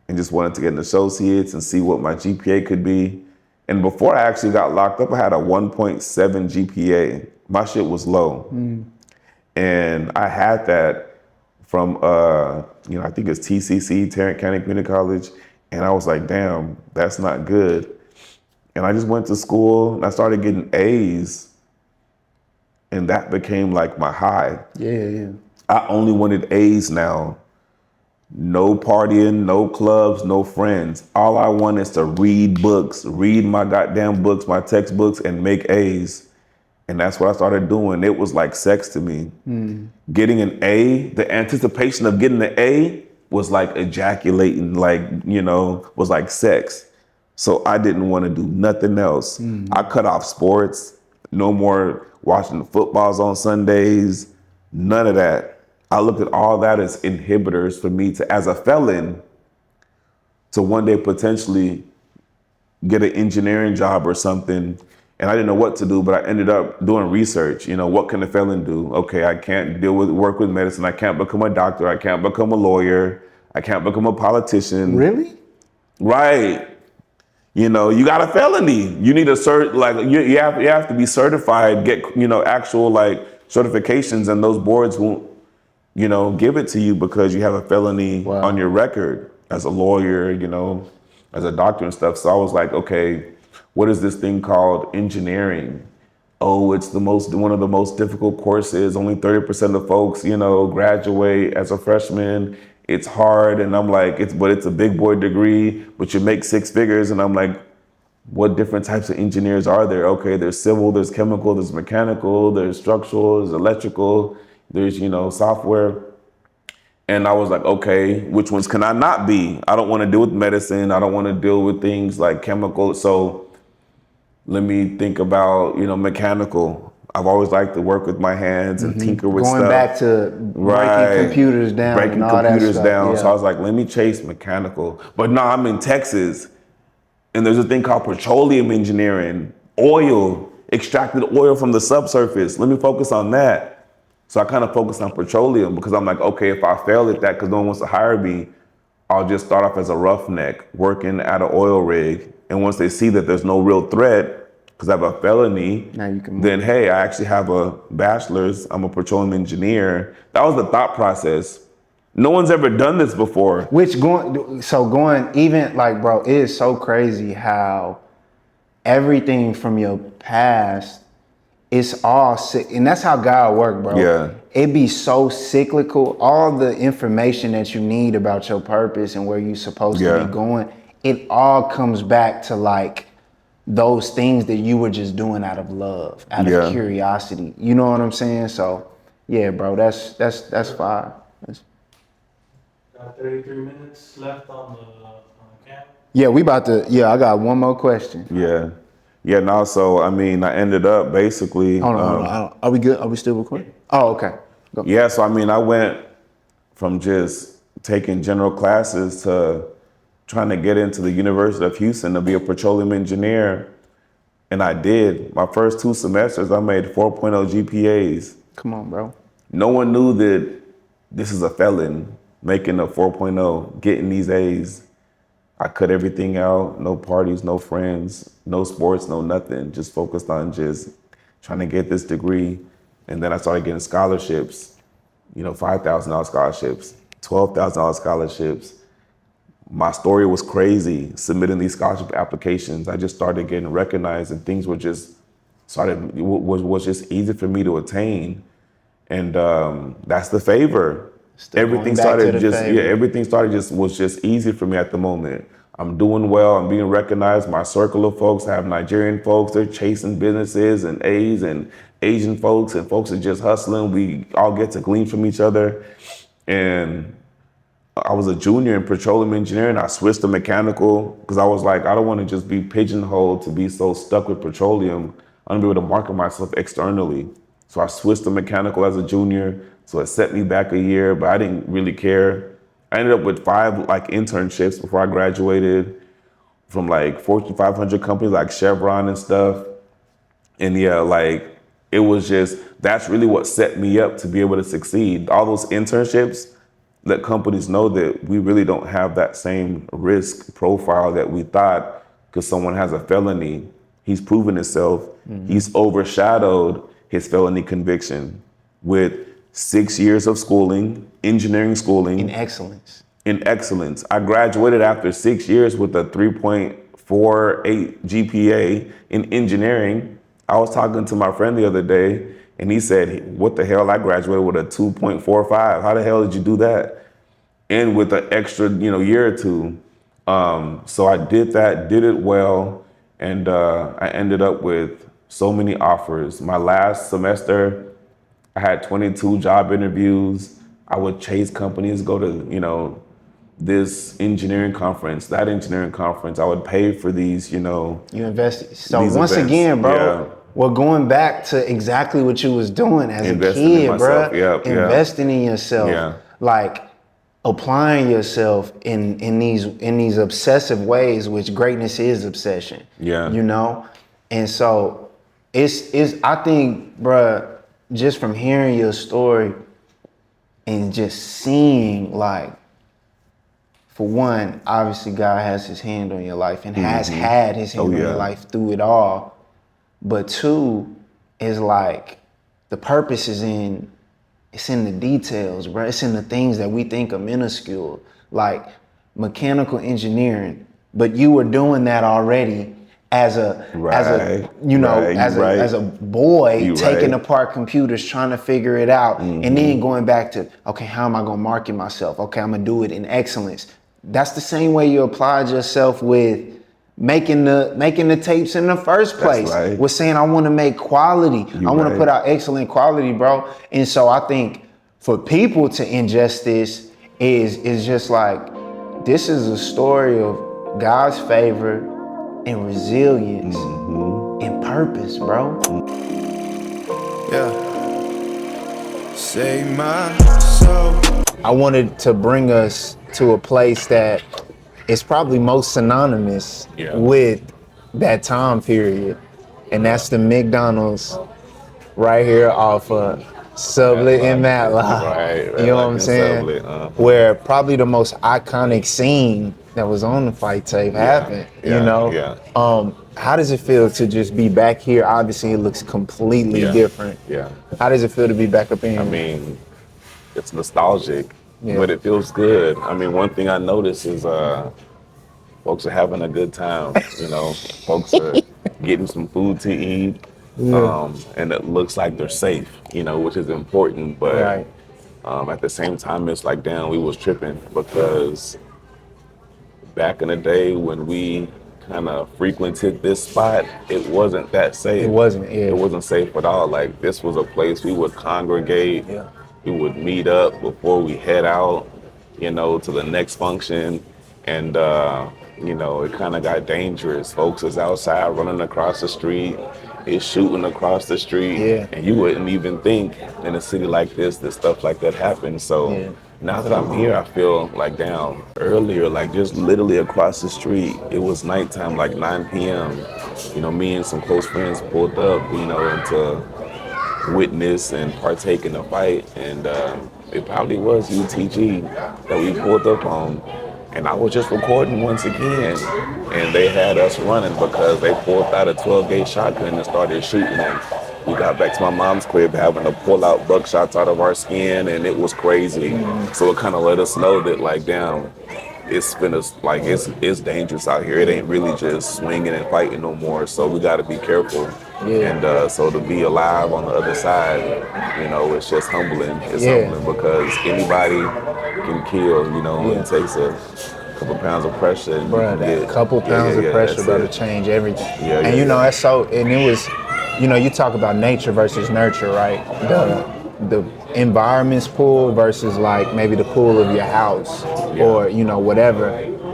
and just wanted to get an associate's and see what my GPA could be. And before I actually got locked up, I had a 1.7 GPA. My shit was low. And I had that from, I think it's TCC, Tarrant County Community College. And I was like, damn, that's not good. And I just went to school and I started getting A's. And that became like my high. Yeah. I only wanted A's now. No partying, no clubs, no friends. All I want is to read books, read my goddamn books, my textbooks, and make A's. And that's what I started doing. It was like sex to me. Getting an A, the anticipation of getting the A was like ejaculating, was like sex. So I didn't want to do nothing else. I cut off sports, no more watching the footballs on Sundays, none of that. I looked at all that as inhibitors for me to, as a felon, to one day potentially get an engineering job or something. And I didn't know what to do, but I ended up doing research. What can a felon do? Okay, I can't work with medicine. I can't become a doctor. I can't become a lawyer. I can't become a politician. Really? Right. You got a felony. You need a you have to be certified, get, actual like certifications, and those boards won't, give it to you because you have a felony on your record as a lawyer, as a doctor and stuff. So I was like, okay, what is this thing called engineering? Oh, it's one of the most difficult courses. Only 30% of folks, graduate as a freshman. It's hard. And I'm like, but it's a big boy degree, but you make six figures. And I'm like, what different types of engineers are there? Okay, there's civil, there's chemical, there's mechanical, there's structural, there's electrical, there's, software. And I was like, okay, which ones can I not be? I don't want to deal with medicine. I don't want to deal with things like chemical. So let me think about, mechanical. I've always liked to work with my hands and tinker with stuff. Going back to breaking computers down breaking and all computers that stuff. down. Yeah. So I was like, let me chase mechanical. But no, I'm in Texas, and there's a thing called petroleum engineering, oil, extracted oil from the subsurface. Let me focus on that. So I kind of focused on petroleum because I'm like, okay, if I fail at that because no one wants to hire me, I'll just start off as a roughneck working at an oil rig. And once they see that there's no real threat, because I have a felony, Now you can then hey, I actually have a bachelor's. I'm a petroleum engineer. That was the thought process. No one's ever done this before. Going even like, bro, it is so crazy how everything from your past, it's all sick, and that's how God work, bro. Yeah. It be so cyclical. All the information that you need about your purpose and where you're supposed to be going, it all comes back to like those things that you were just doing out of love, out of curiosity. You know what I'm saying? So, yeah, bro, that's fire. Got 33 minutes left on the camp. Yeah, I got one more question. Yeah, no, so, I ended up basically. Hold on. Are we good? Are we still recording? Oh, okay. Go. Yeah, so, I went from just taking general classes to trying to get into the University of Houston to be a petroleum engineer. And I did. My first 2 semesters, I made 4.0 GPAs. Come on, bro. No one knew that this is a felon making a 4.0, getting these A's. I cut everything out, no parties, no friends, no sports, no nothing. Just focused on just trying to get this degree. And then I started getting scholarships, $5,000 scholarships, $12,000 scholarships. My story was crazy, submitting these scholarship applications. I just started getting recognized, and things was just easy for me to attain. And that's the favor. Everything was just easy for me at the moment. I'm doing well, I'm being recognized. My circle of folks, I have Nigerian folks, they're chasing businesses and A's and Asian folks and folks that just hustling. We all get to glean from each other. And I was a junior in petroleum engineering. I switched to mechanical because I was like, I don't want to just be pigeonholed to be so stuck with petroleum. I want to be able to market myself externally. So I switched to mechanical as a junior. So it set me back a year, but I didn't really care. I ended up with 5 like internships before I graduated from like Fortune 500 companies like Chevron and stuff. And yeah, like it was just, that's really what set me up to be able to succeed. All those internships let companies know that we really don't have that same risk profile that we thought because someone has a felony. He's proven himself. He's overshadowed his felony conviction with 6 years of schooling, engineering schooling. In excellence. In excellence. I graduated after 6 years with a 3.48 GPA in engineering. I was talking to my friend the other day and he said, what the hell, I graduated with a 2.45. How the hell did you do that? And with an extra, year or two. So I did that, did it well. And I ended up with so many offers. My last semester, I had 22 job interviews. I would chase companies, go to, this engineering conference, that engineering conference. I would pay for these, You invested. So these once events. again, bro, Yeah. we're going back to exactly what you was doing as Investing a in kid, myself. bro. Yep, yeah. Investing in yourself. Yeah. Like applying yourself in these obsessive ways, which greatness is obsession. Yeah. And so it's I think, bruh, just from hearing your story and just seeing, like, for one, obviously God has his hand on your life and has had his hand on your life through it all. But two is like the purpose is it's in the details, bro. It's in the things that we think are minuscule, like mechanical engineering. But you were doing that already as a boy, taking apart computers, trying to figure it out, and then going back to, okay, how am I gonna market myself? Okay, I'm gonna do it in excellence. That's the same way you applied yourself with making the tapes in the first place. That's right. Was saying I want to make quality. I want to put out excellent quality, bro. And so I think for people to ingest this is just like, this is a story of God's favor and resilience and purpose, bro. Yeah. Save my soul. I wanted to bring us to a place that is probably most synonymous with that time period. And that's the McDonald's right here off of Sublet and Matlock. Right, you know what I'm saying? Where probably the most iconic scene that was on the fight tape happened, How does it feel to just be back here? Obviously, it looks completely different. Yeah. How does it feel to be back up in? I mean, it's nostalgic, but it feels good. I mean, one thing I noticed is folks are having a good time. Folks are getting some food to eat, and it looks like they're safe. Which is important. But at the same time, it's like, damn, we was tripping because back in the day when we kind of frequented this spot, it wasn't that safe. It wasn't. Yeah. It wasn't safe at all. Like, this was a place we would congregate. Yeah. We would meet up before we head out, to the next function. And, it kind of got dangerous. Folks is outside running across the street, is shooting across the street. And you wouldn't even think in a city like this that stuff like that happens. So now that I'm here, I feel like, damn, earlier, like just literally across the street, it was nighttime, like 9 p.m. Me and some close friends pulled up, to witness and partake in the fight. And it probably was UTG that we pulled up on. And I was just recording once again. And they had us running because they pulled out a 12-gauge shotgun and started shooting. And we got back to my mom's crib having to pull out buckshots out of our skin, and it was crazy. So it kind of let us know that, like, damn, it's dangerous out here. It ain't really just swinging and fighting no more. So we got to be careful. And so to be alive on the other side, it's just humbling. It's humbling because anybody can kill. It takes a couple pounds of pressure. And Bruh, that couple pounds of pressure, bro, to change everything. And that's so, and it was you know, you talk about nature versus nurture, right? The environment's pull versus like maybe the pull of your house or, you know, whatever.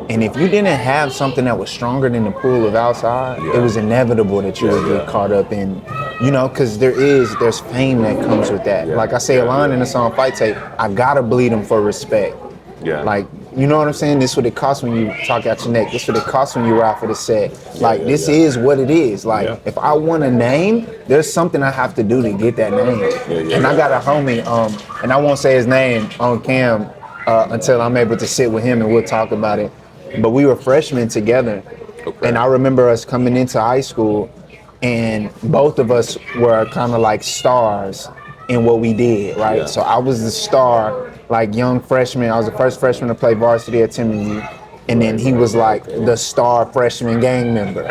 And if you didn't have something that was stronger than the pull of outside, it was inevitable that you would get caught up in, you know, because there's fame that comes with that. Like I say a line in the song Fight Tape, I gotta bleed them for respect. Like, you know what I'm saying? This is what it costs when you talk out your neck. This is what it costs when you ride for the set. Like, this is what it is. Like, if I want a name, there's something I have to do to get that name. And I got a homie, and I won't say his name on cam until I'm able to sit with him and we'll talk about it. But we were freshmen together. And I remember us coming into high school and both of us were kind of like stars in what we did, right? So I was the star, like young freshman. I was the first freshman to play varsity at Timothy, and then he was like the star freshman gang member,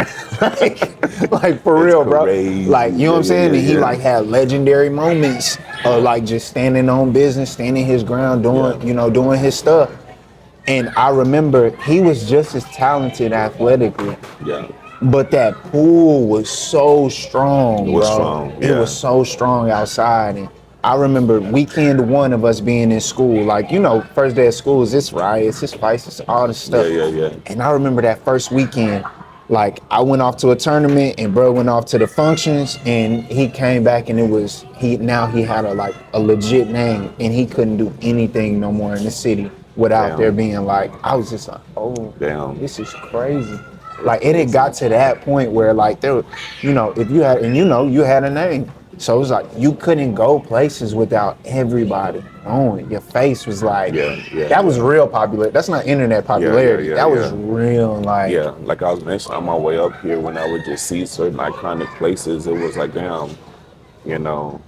like for real, bro. Like, you know what I'm saying? And he like had legendary moments of like just standing on business, standing his ground, doing you know, doing his stuff. And I remember he was just as talented athletically. But that pool was so strong, bro. It was so strong outside. And I remember weekend one of us being in school, like, you know, first day of school is this riots, this fights, it's all this stuff. And I remember that first weekend, like I went off to a tournament and bro went off to the functions and he came back and it was, now he had a legit name and he couldn't do anything no more in the city without there being like, I was just like, oh, this is crazy. Like it had got to that point where like there, you know, if you had, and you know, you had a name. So it was like, you couldn't go places without everybody knowing. Your face was like, that was real popular. That's not internet popularity. That was real like. Like I was mentioning on my way up here when I would just see certain iconic places, it was like, damn, you know,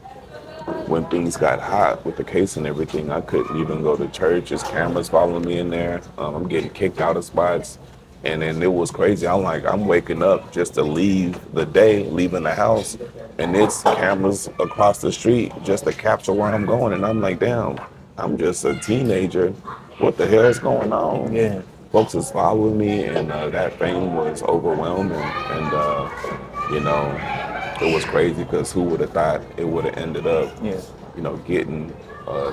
when things got hot with the case and everything, I couldn't even go to church. There's cameras following me in there. I'm getting kicked out of spots. And then it was crazy. I'm like, I'm waking up just to leave the day, leaving the house, and it's cameras across the street just to capture where I'm going. And I'm like, damn, I'm just a teenager. What the hell is going on? Folks is following me, and that fame was overwhelming. And you know, it was crazy because who would have thought it would have ended up, you know, getting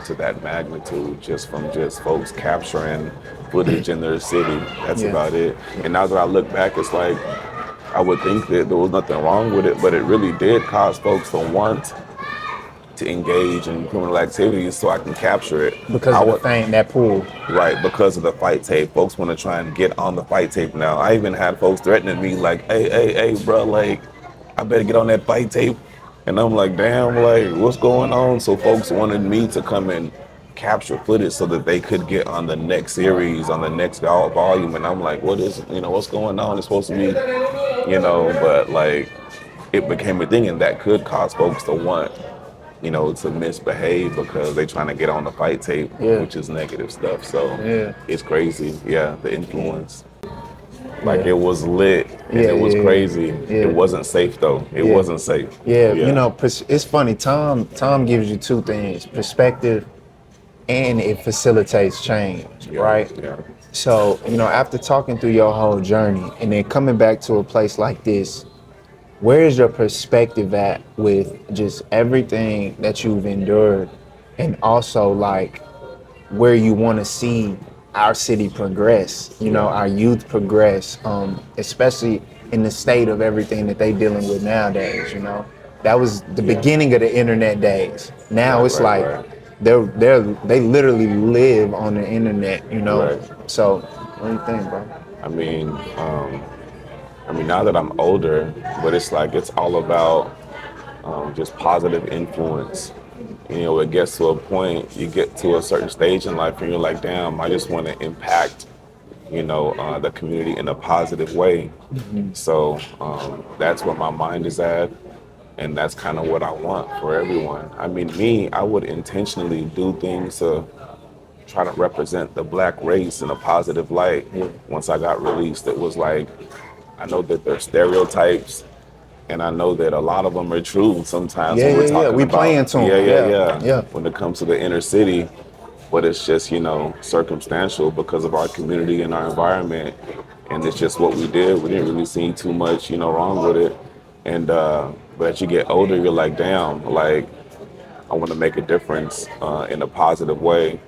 to that magnitude just from just folks capturing footage in their city. That's about it. And now that I look back, it's like, I would think that there was nothing wrong with it, but it really did cause folks to want to engage in criminal activities so I can capture it. Because of the fame, that pool. Right, because of the fight tape. Folks want to try and get on the fight tape now. I even had folks threatening me like, hey, bro, like, I better get on that fight tape. And I'm like, damn, like, what's going on? So folks wanted me to come and capture footage so that they could get on the next series, on the next volume. And I'm like, what is, you know, what's going on? It's supposed to be, you know, but like, it became a thing, and that could cause folks to want, you know, to misbehave because they're trying to get on the fight tape, which is negative stuff. So it's crazy. The influence. Like it was lit and it was crazy. It wasn't safe though. It wasn't safe. You know, it's funny. Tom gives you two things: perspective, and it facilitates change, right? So, you know, after talking through your whole journey and then coming back to a place like this, where is your perspective at with just everything that you've endured, and also like where you want to see our city progress, you know, our youth progress, especially in the state of everything that they dealing with nowadays, you know? That was the beginning of the internet days. Now it's like they literally live on the internet, you know? So what do you think, bro? I mean, now that I'm older, but it's like, it's all about just positive influence. You know, it gets to a point, you get to a certain stage in life and you're like, damn, I just want to impact, you know, the community in a positive way. So that's where my mind is at. And that's kind of what I want for everyone. I mean, I would intentionally do things to try to represent the black race in a positive light. Once I got released, it was like, I know that there's stereotypes, and I know that a lot of them are true sometimes when we're talking we about, play into them. When it comes to the inner city, but it's just, you know, circumstantial because of our community and our environment, and it's just what we did. We didn't really see too much, you know, wrong with it. And but as you get older, you're like, damn, like I want to make a difference in a positive way.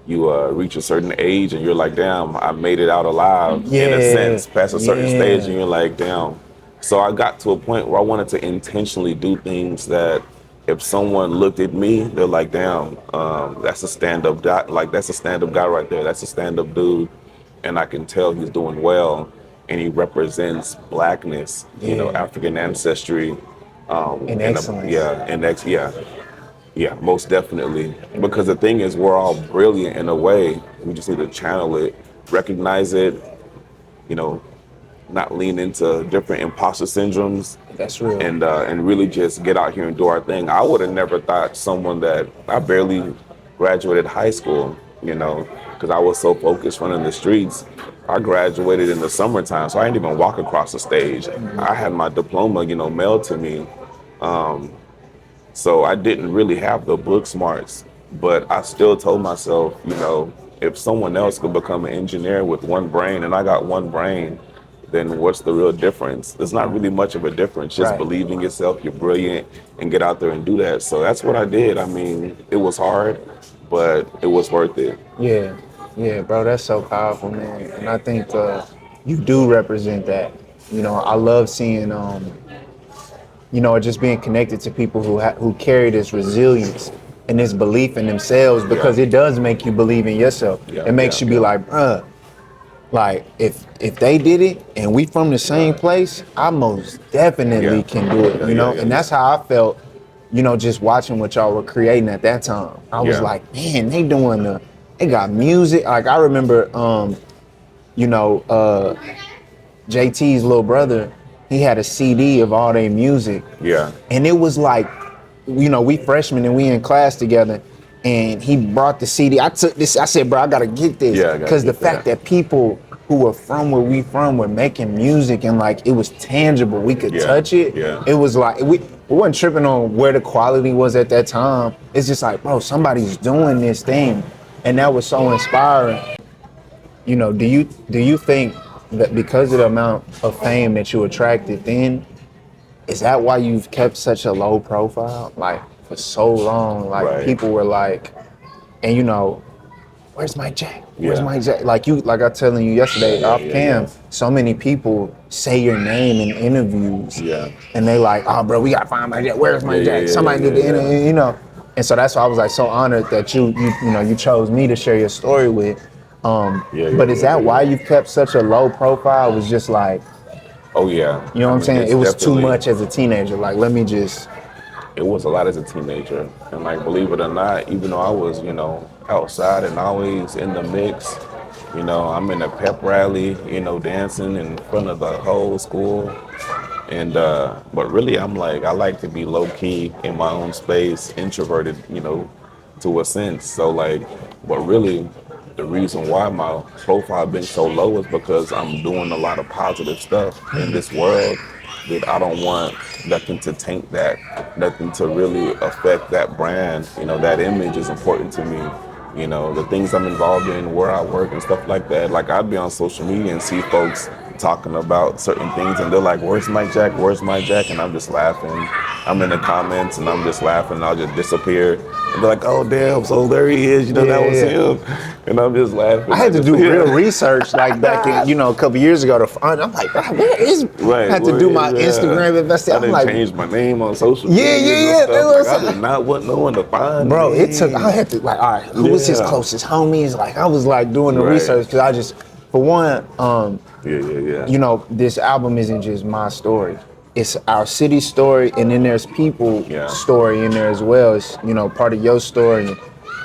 You reach a certain age and you're like, damn, I made it out alive in a Yeah, sense, past a certain stage, and yeah. you're like, damn. So I got to a point where I wanted to intentionally do things that if someone looked at me, they're like, damn, that's a stand-up guy. Like, that's a stand-up guy right there. That's a stand-up dude. And I can tell he's doing well and he represents blackness, you know, Yeah. African ancestry. And And excellence. yeah, most definitely. Because the thing is, we're all brilliant in a way. We just need to channel it, recognize it, you know, not lean into different imposter syndromes, That's real. and really just get out here and do our thing. I would have never thought someone that I barely graduated high school, you know, because I was so focused running the streets. I graduated in the summertime, so I didn't even walk across the stage. I had my diploma, you know, mailed to me. So I didn't really have the book smarts, but I still told myself, you know, if someone else could become an engineer with one brain and I got one brain, then what's the real difference? There's not really much of a difference. Just Right. believe in yourself, you're brilliant, and get out there and do that. So that's what I did. I mean, it was hard, but it was worth it. Yeah, yeah, bro, that's so powerful, man. And I think you do represent that. You know, I love seeing, you know, just being connected to people who carry this resilience and this belief in themselves, because it does make you believe in yourself. Yeah, It makes yeah, you be yeah. like, bruh, like if they did it and we from the same place, I most definitely Yeah. can do it, Yeah, you know? yeah, And yeah. that's how I felt, you know, just watching what y'all were creating at that time. I was Yeah. like, man, they got music. Like I remember, you know, JT's little brother, he had a CD of all their music. Yeah. And it was like, you know, we freshmen and we in class together, and he brought the CD. I took this, I said, bro, I gotta get this. Yeah, I gotta Because the get fact that. that people who were from where we from were making music and like it was tangible, we could Yeah, touch it. yeah. It was like, we wasn't tripping on where the quality was at that time. It's just like, bro, somebody's doing this thing. And that was so inspiring. You know, do you think that because of the amount of fame that you attracted then, is that why you've kept such a low profile? Like for so long, like Right. people were like, and you know, where's Mike Jack? Where's Yeah. Mike Jack? Like I was telling you yesterday off yeah, cam, yeah. so many people say your name in interviews. Yeah. And they like, oh bro, we gotta find Mike Jack. Where's Mike Yeah, Jack? yeah, Somebody yeah, did the yeah, interview, you know. And so that's why I was like so honored that you know you chose me to share your story with. But is that why you've kept such a low profile? It was just like, Oh yeah. you know what I'm saying? it's It was too definitely- much as a teenager. Like, let me just. It was a lot as a teenager. And like, believe it or not, even though I was, you know, outside and always in the mix, you know, I'm in a pep rally, you know, dancing in front of the whole school. And, but really I'm like, I like to be low key in my own space, introverted, you know, to a sense. So like, but really the reason why my profile been so low is because I'm doing a lot of positive stuff in this world that I don't want nothing to taint that, nothing to really affect that brand. You know, that image is important to me. You know, the things I'm involved in, where I work and stuff like that. Like I'd be on social media and see folks talking about certain things and they're like, where's Mike Jack? Where's Mike Jack? And I'm just laughing. I'm in the comments and I'm just laughing and I'll just disappear. And they're like, oh damn, so there he is, you know, that was him. And I'm just laughing. I had to do Yeah. real research, like back in, you know, a couple years ago to find. I'm like, bro, where is? Right, I had to well, do my yeah. Instagram I investigation. I'm didn't like, change my name on social Yeah, media. yeah, and yeah, stuff. that was- Like, I did not want no one to find bro, me. it took. I had to like, all right, who was his Yeah. closest homies? Like, I was like doing the Right. research because I just, for one, Yeah. you know, this album isn't just my story. It's our city story, and then there's people Yeah. story in there as well. It's, you know, part of your story, and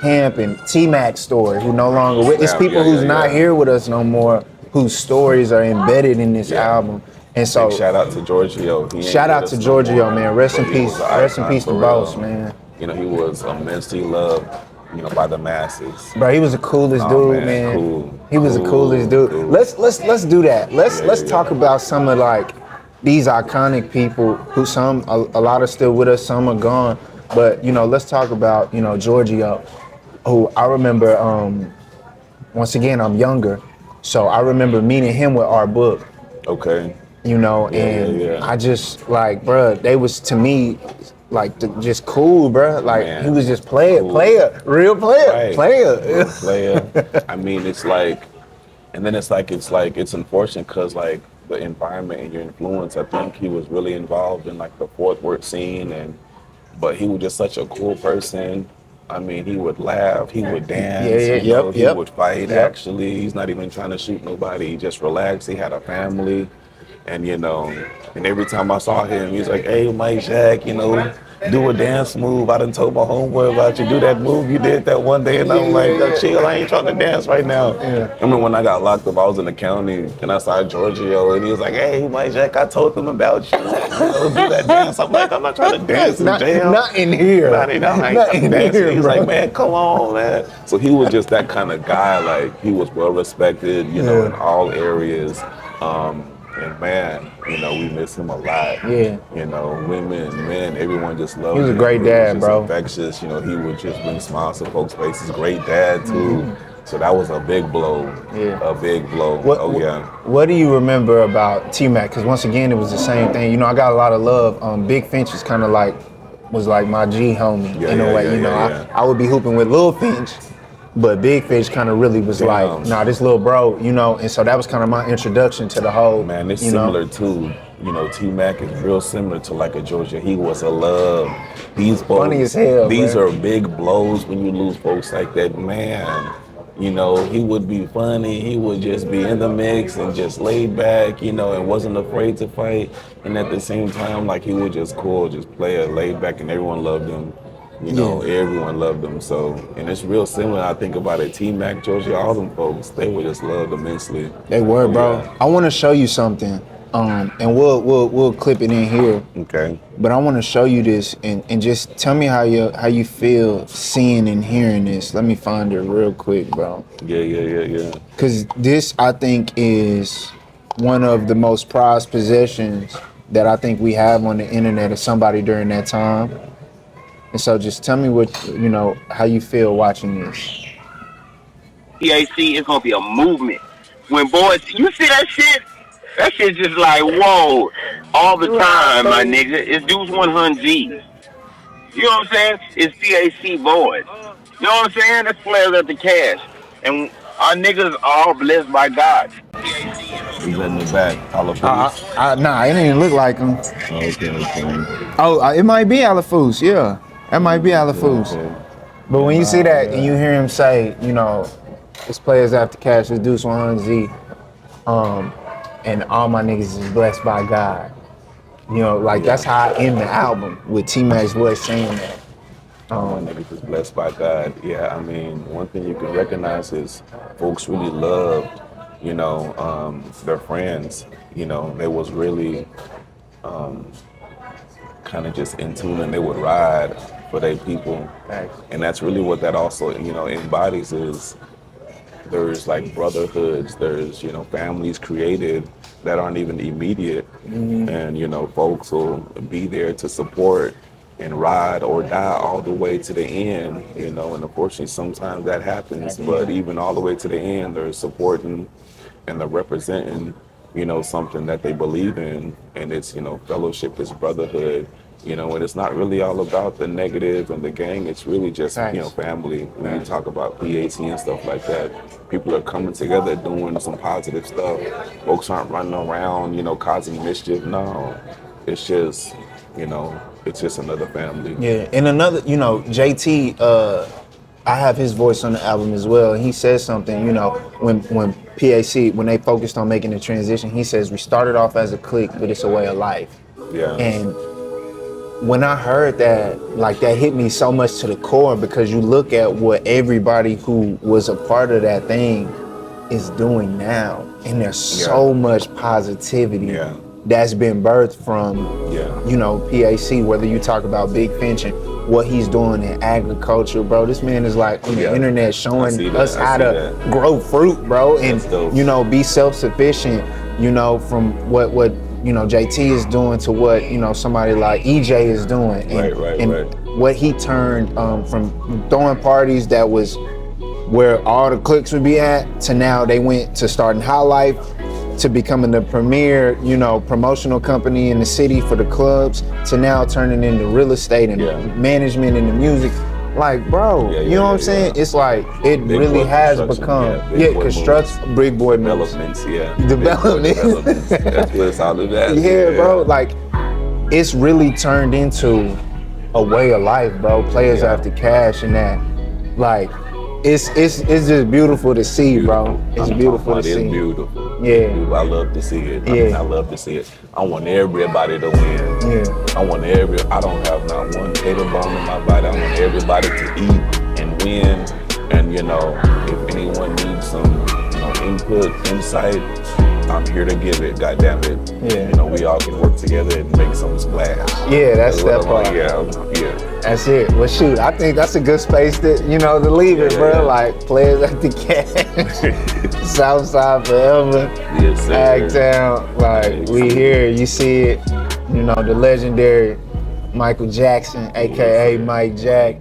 Hamp and T-Mac's story, who no longer with. It's Snap, people yeah, who's yeah, not yeah. here with us no more, whose stories are embedded in this Yeah. album. And so, Big shout out to Giorgio. He ain't shout out with to us no Giorgio, more, man. Rest in but he peace. was an Rest in icon peace to for Boss, real. man. You know, he was immensely loved, you know, by the masses. Bro, he was the coolest Oh, dude, man. cool. He was the coolest dude. Cool. Let's do that. Let's Yeah, talk yeah. about some of like these iconic people who a lot are still with us, some are gone. But you know, let's talk about, you know, Giorgio, who I remember. Once again, I'm younger, so I remember meeting him with our book. Okay. you know, and I just like, bruh, they was to me like just cool, bruh. Like Man, he was just cool. real player, Right. player. Real player. I mean, it's like, and then it's unfortunate because like the environment and your influence. I think he was really involved in like the Fort Worth scene, but he was just such a cool person. I mean, he would laugh, he would dance, he would fight. Actually, he's not even trying to shoot nobody. He just relaxed. He had a family, and and every time I saw him, he's like, "Hey, Mike Jack, do a dance move. I done told my homeboy about you. Do that move you did that one day." And I'm like, "Chill, I ain't trying to dance right now." I remember when I got locked up, I was in the county and I saw Giorgio and he was like, "Hey, Mike Jack, I told them about you. Do that dance." I'm like, "I'm not trying to dance in jail. Not in here. Not in here." He's like, "Man, come on, man." So he was just that kind of guy. Like he was well respected, in all areas. And man, we miss him a lot. Yeah. Women, men, everyone just loved him. He was a great dad, bro. Infectious. He would just bring smiles to folks' faces. Great dad too. So that was a big blow. Yeah. A big blow. What do you remember about T-Mac? Because once again, it was the same thing. I got a lot of love. Big Finch is kind of was like my G homie in a way. I would be hooping with Lil Finch. But Big Fish kind of really was like, nah, this little bro, and so that was kind of my introduction to the whole. Man, it's similar too. T-Mac is real similar to like a Georgia. He was a love. These folks, funny as hell. These are big blows when you lose folks like that, man. He would be funny. He would just be in the mix and just laid back, and wasn't afraid to fight. And at the same time, like he would just play a laid back, and everyone loved him. Everyone loved them. So, and it's real similar. I think about it. T-Mac, Georgia, all them folks, they were just loved immensely. They were, bro. I want to show you something, and we'll clip it in here. Okay. But I want to show you this, and just tell me how you feel seeing and hearing this. Let me find it real quick, bro. Yeah. Because this, I think, is one of the most prized possessions that I think we have on the internet of somebody during that time. And so just tell me how you feel watching this. PAC is going to be a movement. When boys, you see that shit? That shit just like, whoa, all the time, my nigga. It's Deuce 100 G's. You know what I'm saying? It's PAC boys. You know what I'm saying? That's players at the cash. And our niggas are all blessed by God. He's in the back. Nah, it didn't look like him. Okay. Oh, it might be Alafuz, yeah. That might be Alafuz. Okay. But when you see that and you hear him say, it's players after cash, it's Deuce 100Z, and all my niggas is blessed by God. That's how I end the album with T-Mac's voice saying that. My niggas is blessed by God. Yeah, I mean, one thing you can recognize is folks really loved, their friends. They was really kind of just in tune, and they would ride for their people. And that's really what that also, embodies is there's like brotherhoods, there's, families created that aren't even immediate. And, folks will be there to support and ride or die all the way to the end, and unfortunately sometimes that happens, but even all the way to the end, they're supporting and they're representing, something that they believe in, and it's, fellowship, it's brotherhood, and it's not really all about the negative and the gang, it's really just, family. When you talk about PAC and stuff like that, people are coming together doing some positive stuff. Folks aren't running around, causing mischief. No, it's just, it's just another family. Yeah, and another, JT, I have his voice on the album as well. He says something, when PAC, when they focused on making the transition, he says, we started off as a clique, but it's a way of life. Yeah. And when I heard that, that hit me so much to the core, because you look at what everybody who was a part of that thing is doing now, and there's so much positivity that's been birthed from, PAC, whether you talk about Big Finch and what he's doing in agriculture, bro. This man is on the internet showing us how to grow fruit, bro, and, be self-sufficient, from what JT is doing to what, somebody like EJ is doing. And what he turned from throwing parties that was where all the cliques would be at, to now they went to starting High Life, to becoming the premier, you know, promotional company in the city for the clubs, to now turning into real estate and management and the music. Like, bro, you know what I'm saying? It's like, it Big really boy has construction, become, construction, big boy moves. Developments, yeah. Developments. That's what it's all about. Yeah, bro, like, it's really turned into a way of life, bro. Players after cash and that. Like, it's just beautiful to see, bro. It's beautiful to see. It's beautiful. Yeah. I love to see it. Yeah. I love to see it. I want everybody to win. Yeah. I don't have not one hater bone in my body. I want everybody to eat and win. And, you know, if anyone needs some, you know, input, insight, I'm here to give it, goddamn it. Yeah. You know, we all can work together and make some splash. Yeah, that's that part. Yeah. That's it. Well, shoot, I think that's a good space to, you know, to leave it, bro. Like, players at the cash, Southside forever, Yes, sir. Agg Town. Like, we here, you see it. You know, the legendary Michael Jackson, aka Mike Jack.